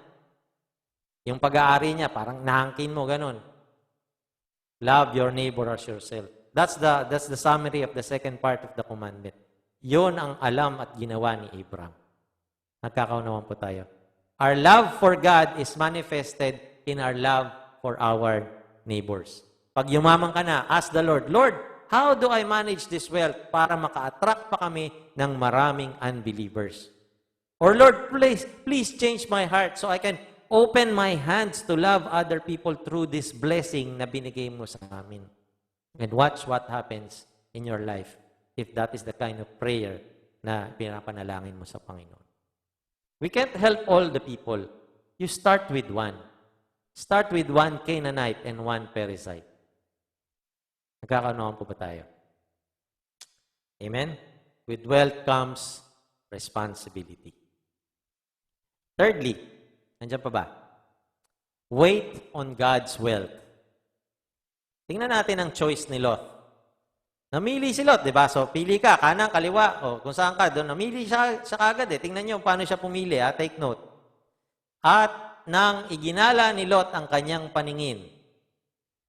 Yung pag-aari niya, parang nahangkin mo ganun. Love your neighbor as yourself. That's the summary of the second part of the commandment. 'Yon ang alam at ginawa ni Abraham. Nagkakaunawan po tayo. Our love for God is manifested in our love for our neighbors. Pag yumaman ka na, ask the Lord, Lord, how do I manage this wealth para maka-attract pa kami ng maraming unbelievers? Or Lord, please change my heart so I can open my hands to love other people through this blessing na binigay mo sa amin. And watch what happens in your life if that is the kind of prayer na pinapanalangin mo sa Panginoon. We can't help all the people. You start with one. Start with one Canaanite and one Perizzite. Nagkakaunawan po ba tayo? Amen? With wealth comes responsibility. Thirdly, nandiyan pa ba? Wait on God's wealth. Tingnan natin ang choice ni Lot. Namili si Lot, di ba? So, pili ka, kanan, kaliwa, o kung saan ka, doon namili siya kagad eh. Tingnan niyo paano siya pumili, ha? Take note. At nang iginala ni Lot ang kanyang paningin,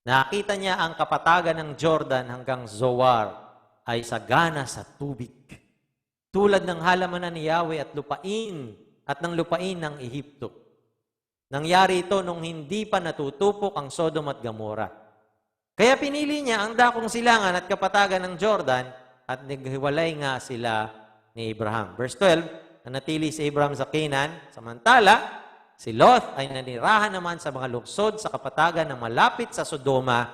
nakita niya ang kapatagan ng Jordan hanggang Zoar ay sagana sa tubig. Tulad ng halamanan ni Yahweh at ng lupain ng Ehipto. Nangyari ito nung hindi pa natutupok ang Sodom at Gomorrah. Kaya pinili niya ang dakong silangan at kapatagan ng Jordan at naghiwalay nga sila ni Abraham. Verse 12, nanatili si Abraham sa Canaan, samantala, si Lot ay nanirahan naman sa mga lungsod sa kapatagan na malapit sa Sodoma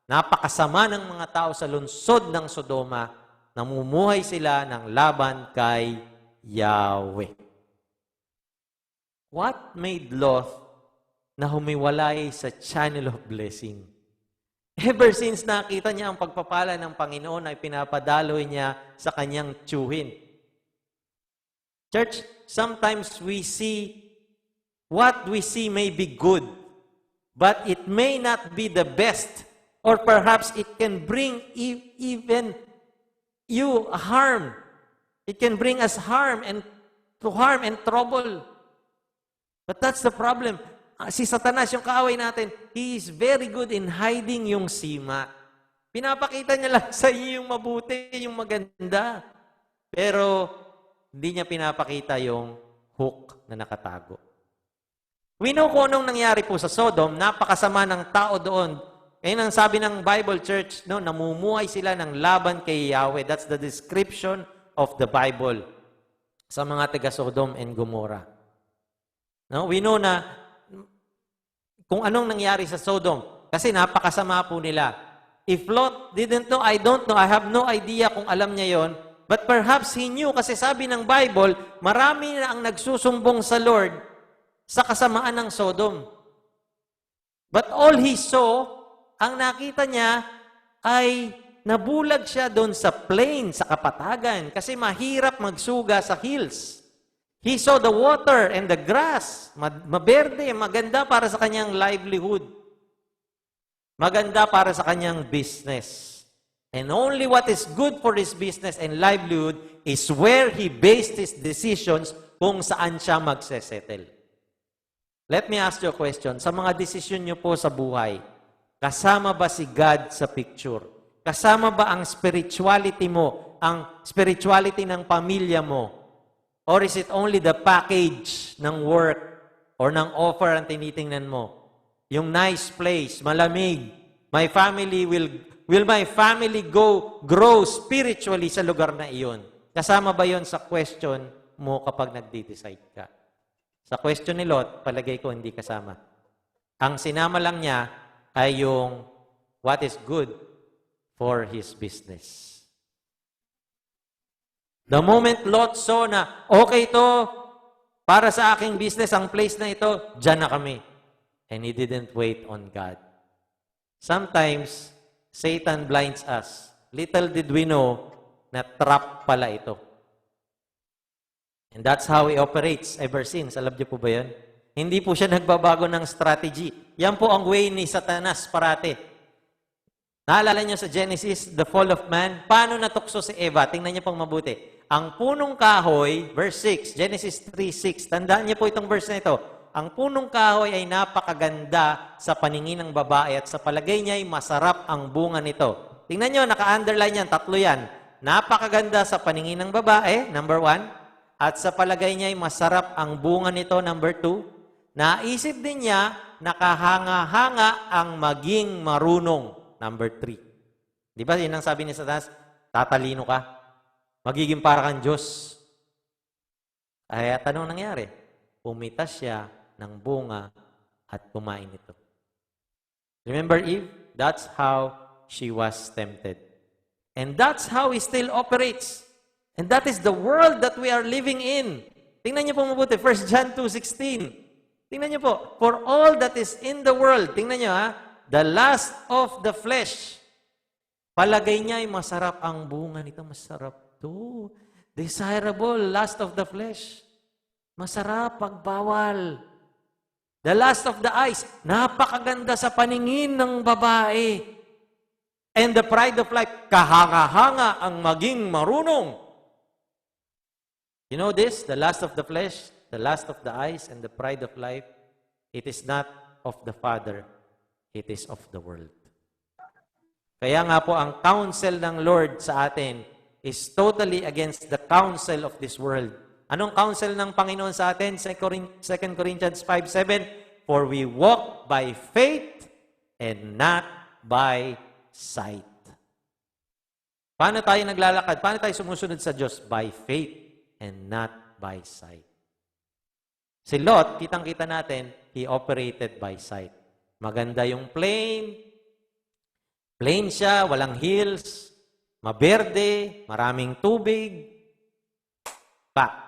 Napakasama ng mga tao sa lungsod ng Sodoma, namumuhay sila ng laban kay Yahweh. What made Lot na humiwalay sa channel of blessing? Ever since nakita niya ang pagpapala ng Panginoon ay pinapadaloy niya sa kanyang tiyuhin. Church, sometimes we see what we see may be good, but it may not be the best, or perhaps it can bring even you harm. It can bring us harm and trouble. But that's the problem. Si Satanas, yung kaaway natin, he is very good in hiding yung sima. Pinapakita niya lang sa iyo yung mabuti, yung maganda. Pero hindi niya pinapakita yung hook na nakatago. We know kung anong nangyari po sa Sodom, napakasama ng tao doon. Ngayon ang sabi ng Bible Church, no, namumuhay sila ng laban kay Yahweh. That's the description of the Bible sa mga taga Sodom and Gomorrah. No, we know na kung anong nangyari sa Sodom kasi napakasama po nila. If Lot didn't know, I don't know, I have no idea kung alam niya yon, but perhaps he knew kasi sabi ng Bible, marami na ang nagsusumbong sa Lord sa kasamaan ng Sodom. But all he saw, ang nakita niya ay nabulag siya doon sa plain, sa kapatagan, kasi mahirap magsuga sa hills. He saw the water and the grass, maberde, maganda para sa kanyang livelihood. Maganda para sa kanyang business. And only what is good for his business and livelihood is where he based his decisions kung saan siya magsesettle. Let me ask you a question. Sa mga desisyon niyo po sa buhay, kasama ba si God sa picture? Kasama ba ang spirituality mo, ang spirituality ng pamilya mo? Or is it only the package ng work or ng offer ang tinitingnan mo? Yung nice place, malamig. My family will my family grow spiritually sa lugar na iyon? Kasama ba yon sa question mo kapag nagde-decide ka? Sa question ni Lot, palagay ko hindi kasama. Ang sinama lang niya ay yung what is good for his business. The moment Lot saw na, okay to, para sa aking business, ang place na ito, dyan na kami. And he didn't wait on God. Sometimes, Satan blinds us. Little did we know na trap pala ito. And that's how he operates ever since. Alam niyo po ba yan? Hindi po siya nagbabago ng strategy. Yan po ang way ni Satanas parate. Naalala niyo sa Genesis, the fall of man? Paano natukso si Eva? Tingnan niyo pong mabuti. Ang punong kahoy, verse 6, Genesis 3:6. Tandaan niyo po itong verse na ito. Ang punong kahoy ay napakaganda sa paningin ng babae at sa palagay niya ay masarap ang bunga nito. Tingnan niyo, naka-underline yan, tatlo yan. Napakaganda sa paningin ng babae, number 1. At sa palagay niya ay masarap ang bunga nito, number 2. Naisip din niya, nakahanga-hanga ang maging marunong, number 3. Di ba yun ang sabi ni Satanas? Tatalino ka. Magiging para kang Diyos. Kaya tanong nangyari? Pumitas siya ng bunga at kumain ito. Remember Eve? That's how she was tempted. And that's how he still operates. And that is the world that we are living in. Tingnan niyo po mabuti, 1 John 2:16. Tingnan niyo po, for all that is in the world, tingnan niyo ha, the lust of the flesh. Palagay niya ay masarap ang bunga nito, masarap to. Desirable, lust of the flesh. Masarap, pagbawal. The lust of the eyes, napakaganda sa paningin ng babae. And the pride of life, kahanga-hanga ang maging marunong. You know this? The lust of the flesh, the lust of the eyes, and the pride of life, it is not of the Father, it is of the world. Kaya nga po, ang counsel ng Lord sa atin is totally against the counsel of this world. Anong counsel ng Panginoon sa atin? 2 Corinthians 5:7, for we walk by faith and not by sight. Paano tayo naglalakad? Paano tayo sumusunod sa Diyos? By faith and not by sight. Si Lot, kitang-kita natin, he operated by sight. Maganda yung plain, Plain siya, walang hills, maberde, maraming tubig.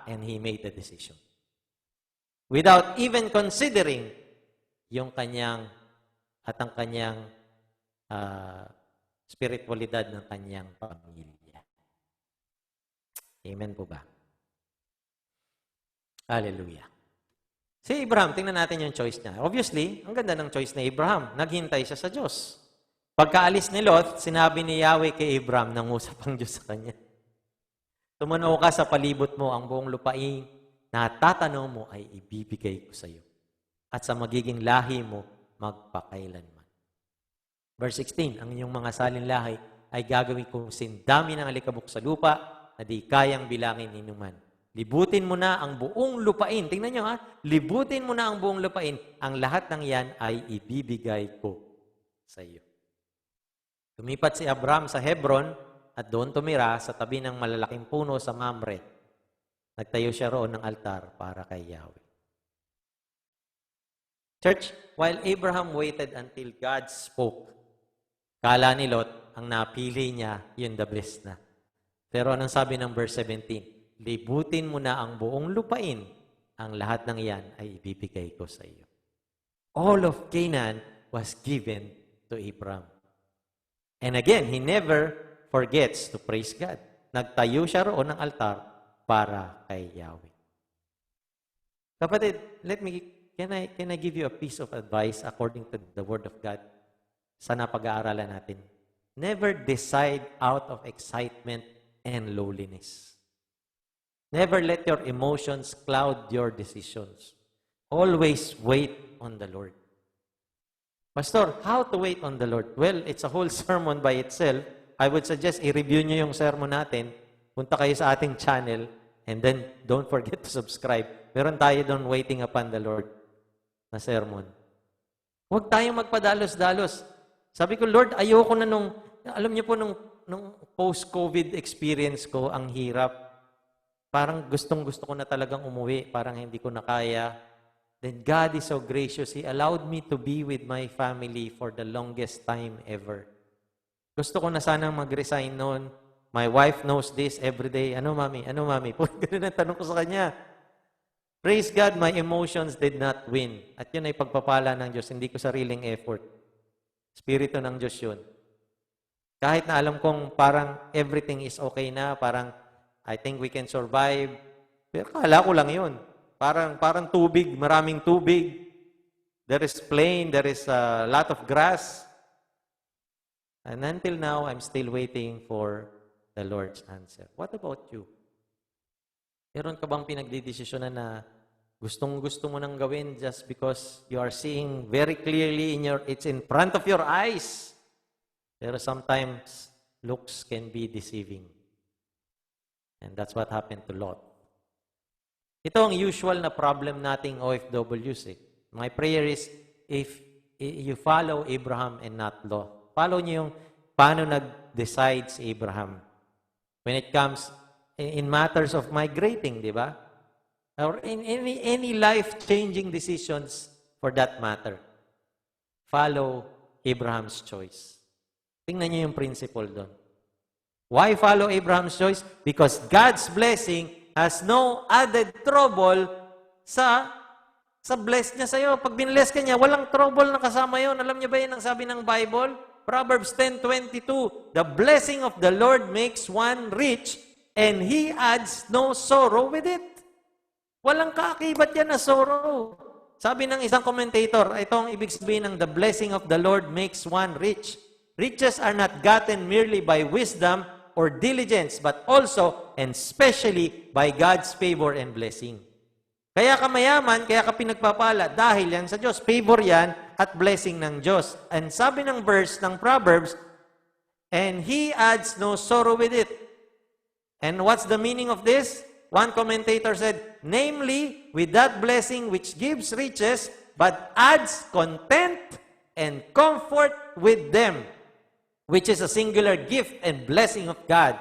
And he made the decision. Without even considering yung kanyang at ang kanyang spiritualidad ng kanyang pamilya. Amen po ba? Hallelujah. Si Abraham, tingnan natin yung choice niya. Obviously, ang ganda ng choice ni Abraham. Naghintay siya sa Diyos. Pagkaalis ni Lot, sinabi ni Yahweh kay Abraham, nangusap ang Diyos sa kanya. Tumunaw ka sa palibot mo, ang buong lupain na tatanaw mo ay ibibigay ko sa iyo. At sa magiging lahi mo, magpakailanman. Verse 16, ang inyong mga salinlahi ay gagawin kong sindami ng alikabok sa lupa na di kayang bilangin inuman. Libutin mo na ang buong lupain. Tingnan nyo libutin mo na ang buong lupain. Ang lahat ng yan ay ibibigay ko sa iyo. Lumipat si Abraham sa Hebron at doon tumira sa tabi ng malalaking puno sa Mamre. Nagtayo siya roon ng altar para kay Yahweh. Church, while Abraham waited until God spoke, kala ni Lot, ang napili niya, yun the blessed na. Pero anong sabi ng verse 17? Libutin mo na ang buong lupain, ang lahat ng iyan ay ibibigay ko sa iyo. All of Canaan was given to Abraham. And again, he never forgets to praise God. Nagtayo siya roon ng altar para kay Yahweh. Kapatid, can I give you a piece of advice according to the Word of God sa napag-aaralan natin? Never decide out of excitement and lowliness. Never let your emotions cloud your decisions. Always wait on the Lord. Pastor, how to wait on the Lord? Well, it's a whole sermon by itself. I would suggest i-review nyo yung sermon natin. Punta kayo sa ating channel and then don't forget to subscribe. Meron tayo doon waiting upon the Lord na sermon. Huwag tayong magpadalos-dalos. Sabi ko, Lord, ayoko na alam niyo po, nung post-COVID experience ko, ang hirap. Parang gustong-gusto ko na talagang umuwi. Parang hindi ko na kaya. Then God is so gracious. He allowed me to be with my family for the longest time ever. Gusto ko na sanang mag-resign noon. My wife knows this every day. Ano, mami? Ano, mami? Ganun ang tanong ko sa kanya. Praise God, my emotions did not win. At yun ay pagpapala ng Diyos. Hindi ko sariling effort. Spirito ng Diyos yun. Kahit na alam kong parang everything is okay na, parang I think we can survive. Pero kala ko lang yun. Parang tubig, maraming tubig. There is plain, there is a lot of grass. And until now, I'm still waiting for the Lord's answer. What about you? Meron ka bang pinagdidesisyonan na gustong-gusto mo nang gawin just because you are seeing very clearly it's in front of your eyes? Pero sometimes, looks can be deceiving. And that's what happened to Lot. Ito ang usual na problem nating OFWs. My prayer is, if you follow Abraham and not Lot, follow niyo yung paano nag-decide si Abraham. When it comes in matters of migrating, di ba? Or in any life-changing decisions for that matter. Follow Abraham's choice. Tingnan niyo yung principle doon. Why follow Abraham's choice? Because God's blessing has no added trouble sa bless niya sa'yo. Pag binless ka niya, walang trouble na kasama yun. Alam niyo ba yun ang sabi ng Bible? Proverbs 10:22, the blessing of the Lord makes one rich, and He adds no sorrow with it. Walang kaakibat yan na sorrow. Sabi ng isang commentator, ito ang ibig sabihin ng the blessing of the Lord makes one rich. Riches are not gotten merely by wisdom or diligence, but also and especially by God's favor and blessing. Kaya ka mayaman, kaya ka pinagpapala, dahil yan sa Diyos. Favor yan at blessing ng Diyos. And sabi ng verse ng Proverbs, and He adds no sorrow with it. And what's the meaning of this? One commentator said, namely, with that blessing which gives riches, but adds content and comfort with them, which is a singular gift and blessing of God.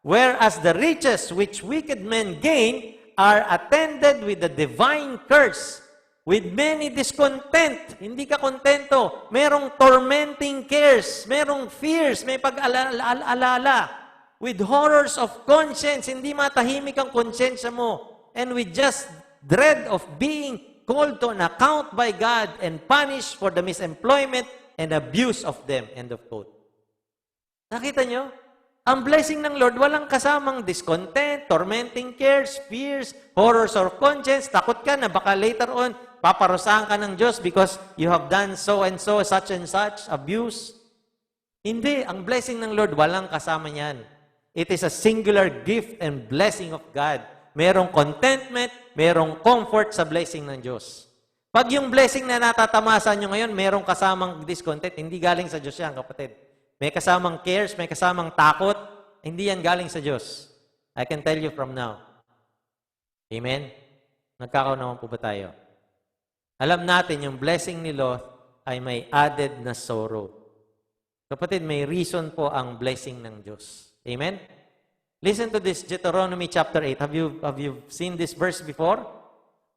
Whereas the riches which wicked men gain are attended with the divine curse, with many discontent. Hindi ka kontento. Merong tormenting cares. Merong fears. May pag-alala. With horrors of conscience. Hindi matahimik ang konsensya mo. And with just dread of being called to an account by God and punished for the misemployment and abuse of them. End of quote. Nakita nyo? Ang blessing ng Lord, walang kasamang discontent, tormenting cares, fears, horrors of conscience. Takot ka na baka later on, paparusahan ka ng Diyos because you have done so and so, such and such, abuse. Hindi. Ang blessing ng Lord, walang kasama niyan. It is a singular gift and blessing of God. Merong contentment, merong comfort sa blessing ng Diyos. Pag yung blessing na natatamasa nyo ngayon, merong kasamang discontent, hindi galing sa Diyos yan, kapatid. May kasamang cares, may kasamang takot, hindi yan galing sa Diyos. I can tell you from now. Amen? Nagkakaunawan po ba tayo? Alam natin, yung blessing ni Lot ay may added na sorrow. Kapatid, may reason po ang blessing ng Diyos. Amen? Listen to this, Deuteronomy chapter 8. Have you seen this verse before?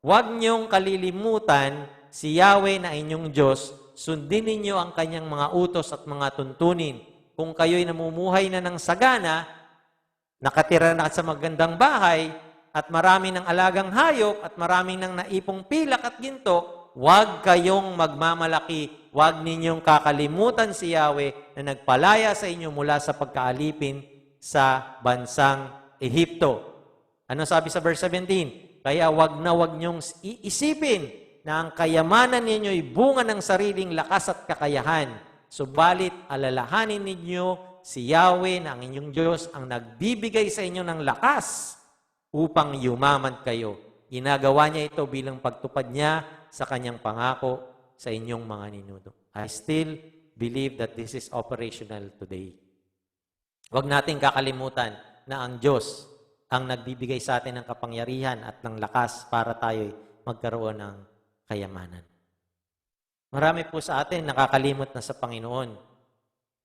Huwag niyong kalilimutan si Yahweh na inyong Diyos. Sundin ninyo ang kanyang mga utos at mga tuntunin. Kung kayo'y namumuhay na ng sagana, nakatira na sa magandang bahay, at marami ng alagang hayop, at marami ng naipong pilak at ginto, huwag kayong magmamalaki. Huwag ninyong kakalimutan si Yahweh na nagpalaya sa inyo mula sa pagkaalipin sa bansang Ehipto. Ano sabi sa verse 17? Kaya huwag niyong iisipin na ang kayamanan ninyo'y bunga ng sariling lakas at kakayahan. Subalit, alalahanin ninyo si Yahweh na ang inyong Diyos ang nagbibigay sa inyo ng lakas upang yumaman kayo. Ginagawa niya ito bilang pagtupad niya sa kanyang pangako sa inyong mga ninuno. I still believe that this is operational today. Huwag nating kakalimutan na ang Diyos ang nagbibigay sa atin ng kapangyarihan at ng lakas para tayo'y magkaroon ng kayamanan. Marami po sa atin nakakalimot na sa Panginoon.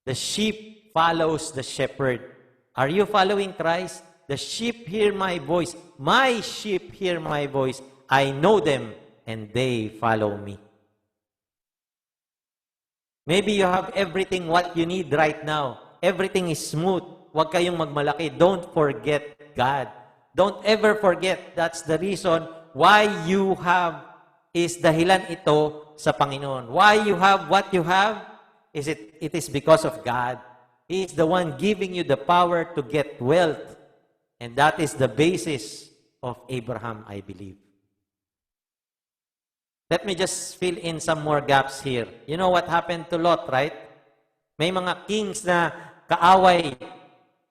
The sheep follows the shepherd. Are you following Christ? The sheep hear my voice. My sheep hear my voice. I know them and they follow me. Maybe you have everything what you need right now. Everything is smooth. Huwag kayong magmalaki. Don't forget God. Don't ever forget. That's the reason why you have is dahilan ito sa Panginoon. Why you have what you have? It is because of God. He is the one giving you the power to get wealth. And that is the basis of Abraham, I believe. Let me just fill in some more gaps here. You know what happened to Lot, right? May mga kings na kaaway.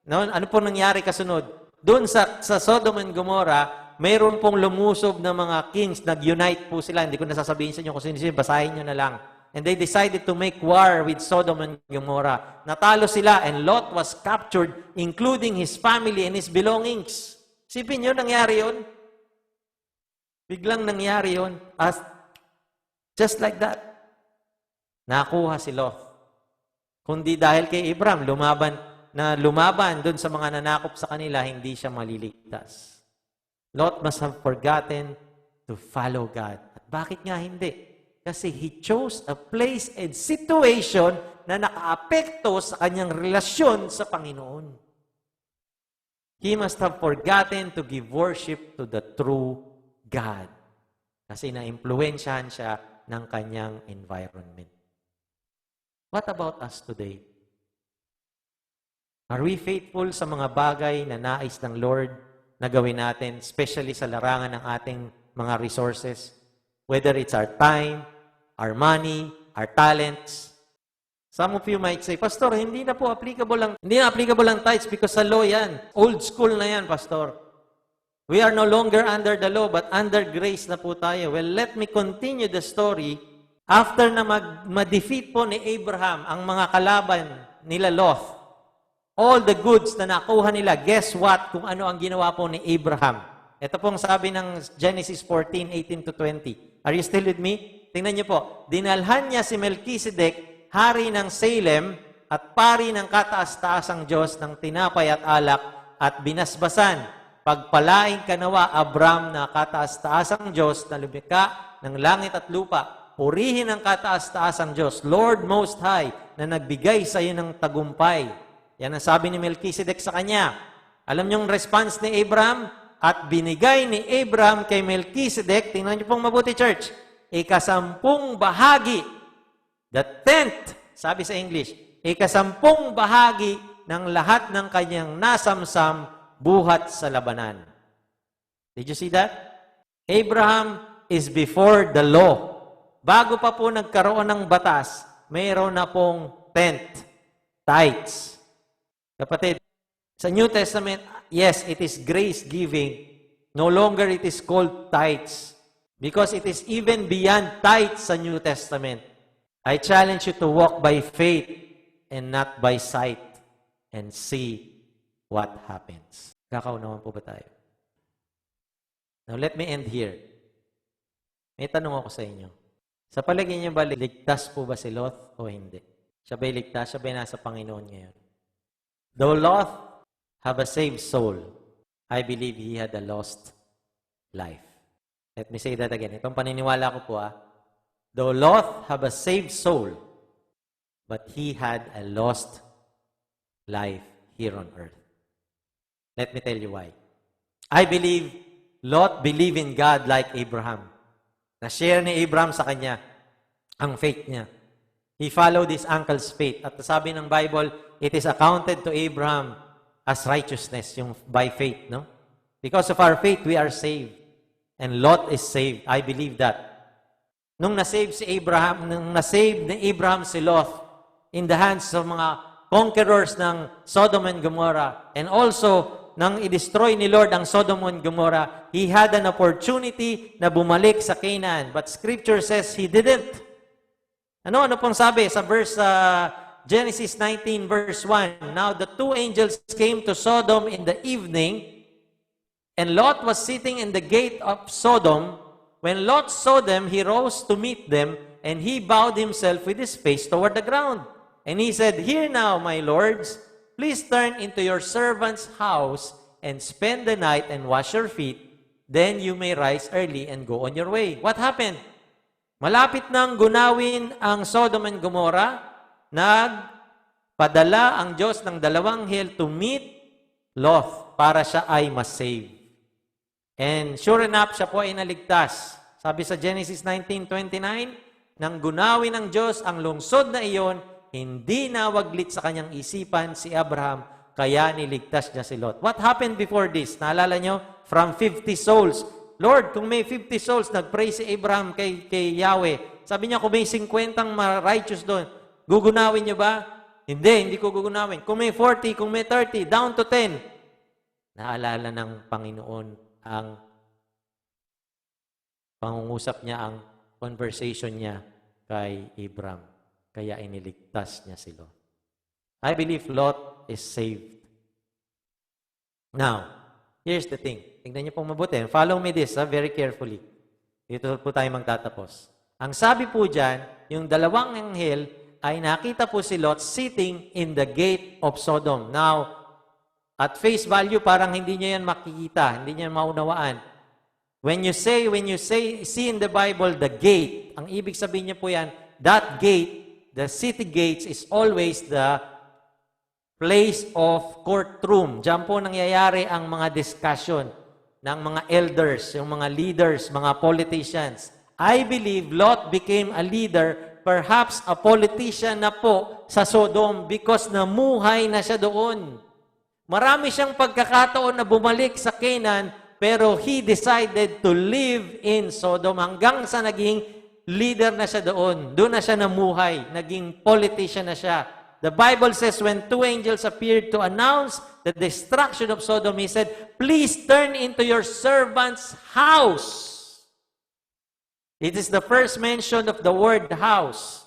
No? Ano po nangyari kasunod? Doon sa Sodom and Gomorrah, mayroon pong lumusob na mga kings, nag-unite po sila. Hindi ko nasasabihin sa inyo kung sino-sino, basahin nyo na lang. And they decided to make war with Sodom and Gomorrah. Natalo sila and Lot was captured, including his family and his belongings. Sipin nyo, nangyari yun? Biglang nangyari yun. Just like that. Nakuha si Lot. Kundi dahil kay Abraham, lumaban dun sa mga nanakop sa kanila, hindi siya maliligtas. Lot must have forgotten to follow God. At bakit nga hindi? Kasi he chose a place and situation na nakaapekto sa kanyang relasyon sa Panginoon. He must have forgotten to give worship to the true God. Kasi na-impluensyahan siya ng kanyang environment. What about us today? Are we faithful sa mga bagay na nais ng Lord na gawin natin, especially sa larangan ng ating mga resources? Whether it's our time, our money, our talents. Some of you might say, Pastor, hindi na applicable ang tithes because sa law yan. Old school na yan, Pastor. We are no longer under the law, but under grace na po tayo. Well, let me continue the story. After na ma-defeat po ni Abraham ang mga kalaban nila Lot, all the goods na nakuha nila, guess what? Kung ano ang ginawa po ni Abraham. Ito pong sabi ng Genesis 14:18-20. Are you still with me? Tingnan niyo po. Dinalhan niya si Melchizedek, hari ng Salem, at pari ng kataas-taasang Diyos ng tinapay at alak, at binasbasan. Pagpalain ka nawa, Abram, na kataas-taasang Diyos na lumikha ng langit at lupa, purihin ang kataas-taasang Diyos, Lord Most High, na nagbigay sa iyo ng tagumpay. Yan ang sabi ni Melchizedek sa kanya. Alam niyong response ni Abraham? At binigay ni Abraham kay Melchizedek, tingnan niyo pong mabuti, church, 10 bahagi, the 10th, sabi sa English, 10 bahagi ng lahat ng kanyang nasamsam buhat sa labanan. Did you see that? Abraham is before the law. Bago pa po nagkaroon ng batas, mayroon na pong 10th, tithes. Kapatid, sa New Testament, yes, it is grace-giving. No longer it is called tithes. Because it is even beyond tithes sa New Testament. I challenge you to walk by faith and not by sight and see what happens. Kakaunawan po ba tayo? Now, let me end here. May tanong ako sa inyo. Sa palagay niyo ba, ligtas po ba si Lot o hindi? Siya ba'y ligtas? Siya ba'y nasa Panginoon ngayon? Though Lot have a saved soul, I believe he had a lost life. Let me say that again. Itong paniniwala ko po Though Lot have a saved soul, but he had a lost life here on earth. Let me tell you why. I believe Lot believed in God like Abraham. Na-share ni Abraham sa kanya ang faith niya. He followed his uncle's faith. At sabi ng Bible, it is accounted to Abraham as righteousness, yung by faith, no? Because of our faith, we are saved. And Lot is saved. I believe that. Nung nasave ni Abraham si Lot in the hands of mga conquerors ng Sodom and Gomorrah, and also nang i-destroy ni Lord ang Sodom and Gomorrah, he had an opportunity na bumalik sa Canaan. But Scripture says he didn't. Ano pong sabi sa verse Genesis 19 verse 1? Now the 2 angels came to Sodom in the evening, and Lot was sitting in the gate of Sodom. When Lot saw them, he rose to meet them, and he bowed himself with his face toward the ground. And he said, "Hear now, my lords, please turn into your servant's house and spend the night and wash your feet. Then you may rise early and go on your way." What happened? Malapit nang gunawin ang Sodom and Gomorrah, nagpadala ang Diyos ng 2 anghel to meet Lot para siya ay masave. And sure enough, siya po ay naligtas. Sabi sa Genesis 19:29, nang gunawin ng Diyos ang lungsod na iyon, hindi nawaglit sa kanyang isipan si Abraham, kaya niligtas niya si Lot. What happened before this? Naalala nyo? From 50 souls. Lord, kung may 50 souls, nag-pray si Abraham kay Yahweh. Sabi niya, kung may 50 righteous doon, gugunawin niyo ba? Hindi ko gugunawin. Kung may 40, kung may 30, down to 10. Naalala ng Panginoon ang pangungusap niya, ang conversation niya kay Abraham. Kaya iniligtas niya si Lot. I believe Lot is saved. Now, here's the thing. Tingnan niyo pong mabuti. Follow me this very carefully. Dito po tayo magtatapos. Ang sabi po dyan, yung 2 anghel ay nakita po si Lot sitting in the gate of Sodom. Now, at face value, parang hindi niya yan makikita, hindi niya maunawaan. When you see in the Bible, the gate, ang ibig sabihin niya po yan, that gate, the city gates is always the place of courtroom. Diyan po nangyayari ang mga discussion ng mga elders, yung mga leaders, mga politicians. I believe Lot became a leader, perhaps a politician na po sa Sodom because namuhay na siya doon. Marami siyang pagkakataon na bumalik sa Canaan, pero he decided to live in Sodom hanggang sa naging leader na siya doon. Doon na siya namuhay. Naging politician na siya. The Bible says when 2 angels appeared to announce the destruction of Sodom, he said, "Please turn into your servant's house." It is the first mention of the word house,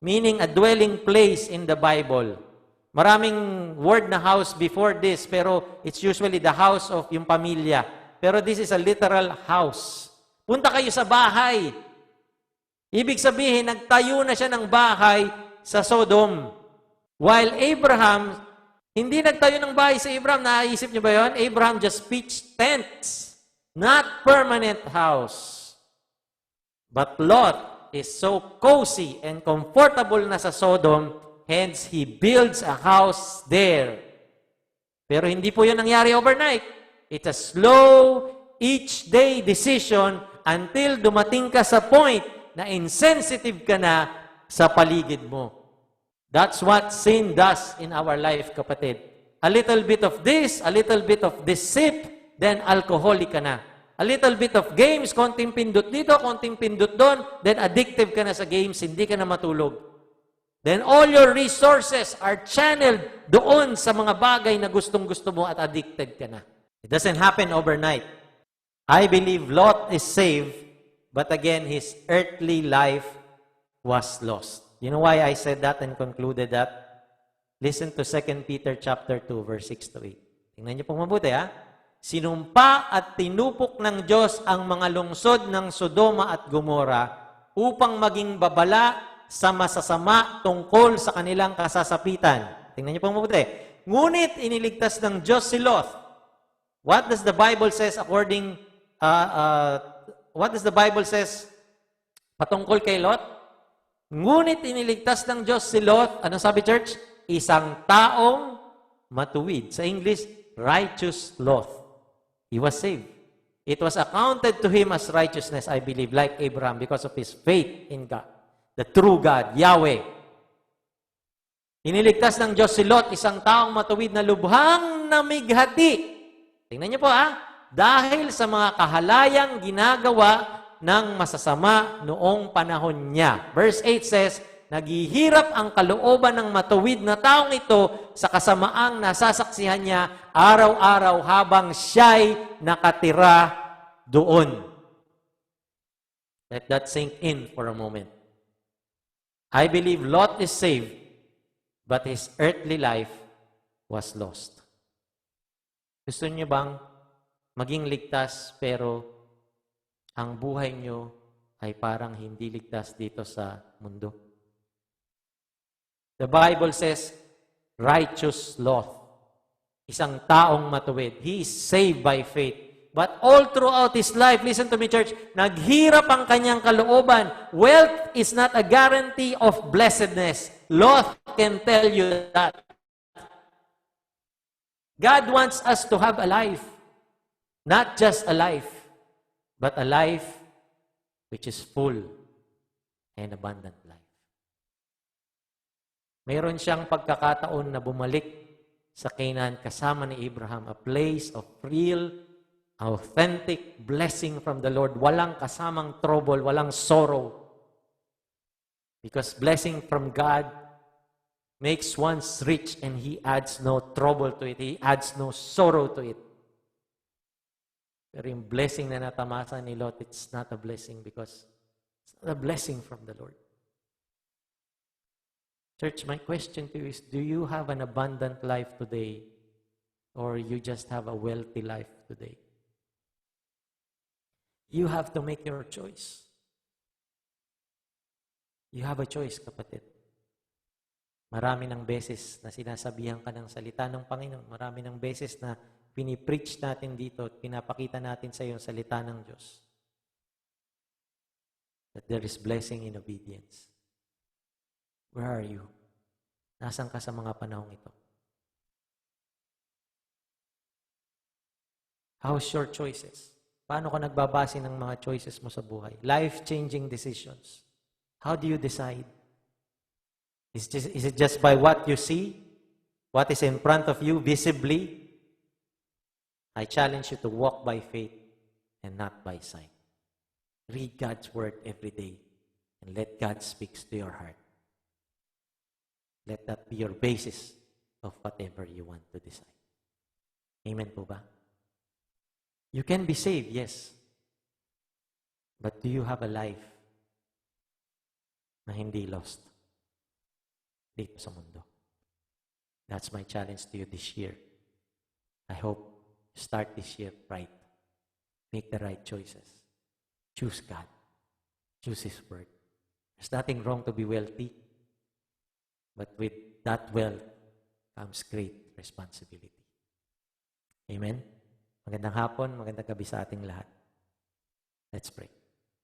meaning a dwelling place in the Bible. Maraming word na house before this, pero it's usually the house of yung pamilya. Pero this is a literal house. Punta kayo sa bahay. Ibig sabihin, nagtayo na siya ng bahay sa Sodom. While Abraham, hindi nagtayo ng bahay sa Abraham. Naisip niyo ba yun? Abraham just pitched tents, not permanent house. But Lot is so cozy and comfortable na sa Sodom, hence he builds a house there. Pero hindi po yun nangyari overnight. It's a slow, each day decision until dumating ka sa point na insensitive ka na sa paligid mo. That's what sin does in our life, kapatid. A little bit of this, a little bit of this sip, then alcoholic ka na. A little bit of games, konting pindot dito, konting pindot doon, then addictive ka na sa games, hindi ka na matulog. Then all your resources are channeled doon sa mga bagay na gustong-gusto mo at addicted ka na. It doesn't happen overnight. I believe Lot is saved, but again, his earthly life was lost. You know why I said that and concluded that? Listen to 2 Peter chapter 2, verse 6 to 8. Tingnan niyo po mabuti, ha? Sinumpa at tinupok ng Diyos ang mga lungsod ng Sodoma at Gomora upang maging babala sa masasama tungkol sa kanilang kasasapitan. Tingnan niyo po mabuti. Ngunit iniligtas ng Diyos si Lot. What does the Bible says according what does the Bible says patungkol kay Lot? Ngunit iniligtas ng Diyos si Lot, ano sabi church? Isang taong matuwid. Sa English, righteous Lot. He was saved. It was accounted to him as righteousness, I believe, like Abraham, because of his faith in God, the true God, Yahweh. Iniligtas ng Diyos si Lot, isang taong matuwid na lubhang namighati. Tingnan niyo po, dahil sa mga kahalayang ginagawa ng masasama noong panahon niya. Verse 8 says, naghihirap ang kalooban ng matuwid na taong ito sa kasamaang nasasaksihan niya araw-araw habang siya'y nakatira doon. Let that sink in for a moment. I believe Lot is saved, but his earthly life was lost. Gusto niyo bang maging ligtas pero ang buhay niyo ay parang hindi ligtas dito sa mundo? The Bible says, righteous Lot, isang taong matuwid. He is saved by faith. But all throughout his life, listen to me church, naghirap ang kanyang kalooban. Wealth is not a guarantee of blessedness. Lot can tell you that. God wants us to have a life. Not just a life, but a life which is full and abundant life. Mayroon siyang pagkakataon na bumalik sa Canaan kasama ni Abraham, a place of real, authentic blessing from the Lord. Walang kasamang trouble, walang sorrow. Because blessing from God makes one's rich and He adds no trouble to it. He adds no sorrow to it. Pero yung blessing na natamasa ni Lot, it's not a blessing because it's not a blessing from the Lord. Church, my question to you is, do you have an abundant life today or you just have a wealthy life today? You have to make your choice. You have a choice, kapatid. Marami ng beses na sinasabihan ka ng salita ng Panginoon. Marami ng beses na pinipreach natin dito at pinapakita natin sa iyo ang salita ng Diyos. That there is blessing in obedience. Where are you? Nasaan ka sa mga panahong ito? How's your choices? Paano ka nagbabase ng mga choices mo sa buhay? Life-changing decisions. How do you decide? Is it just by what you see? What is in front of you visibly? I challenge you to walk by faith and not by sight. Read God's word every day and let God speak to your heart. Let that be your basis of whatever you want to decide. Amen po ba? You can be saved, yes. But do you have a life na hindi lost dito sa mundo? That's my challenge to you this year. I hope you start this year right. Make the right choices. Choose God. Choose His word. There's nothing wrong to be wealthy. But with that wealth comes great responsibility. Amen? Magandang hapon, magandang gabi sa ating lahat. Let's pray.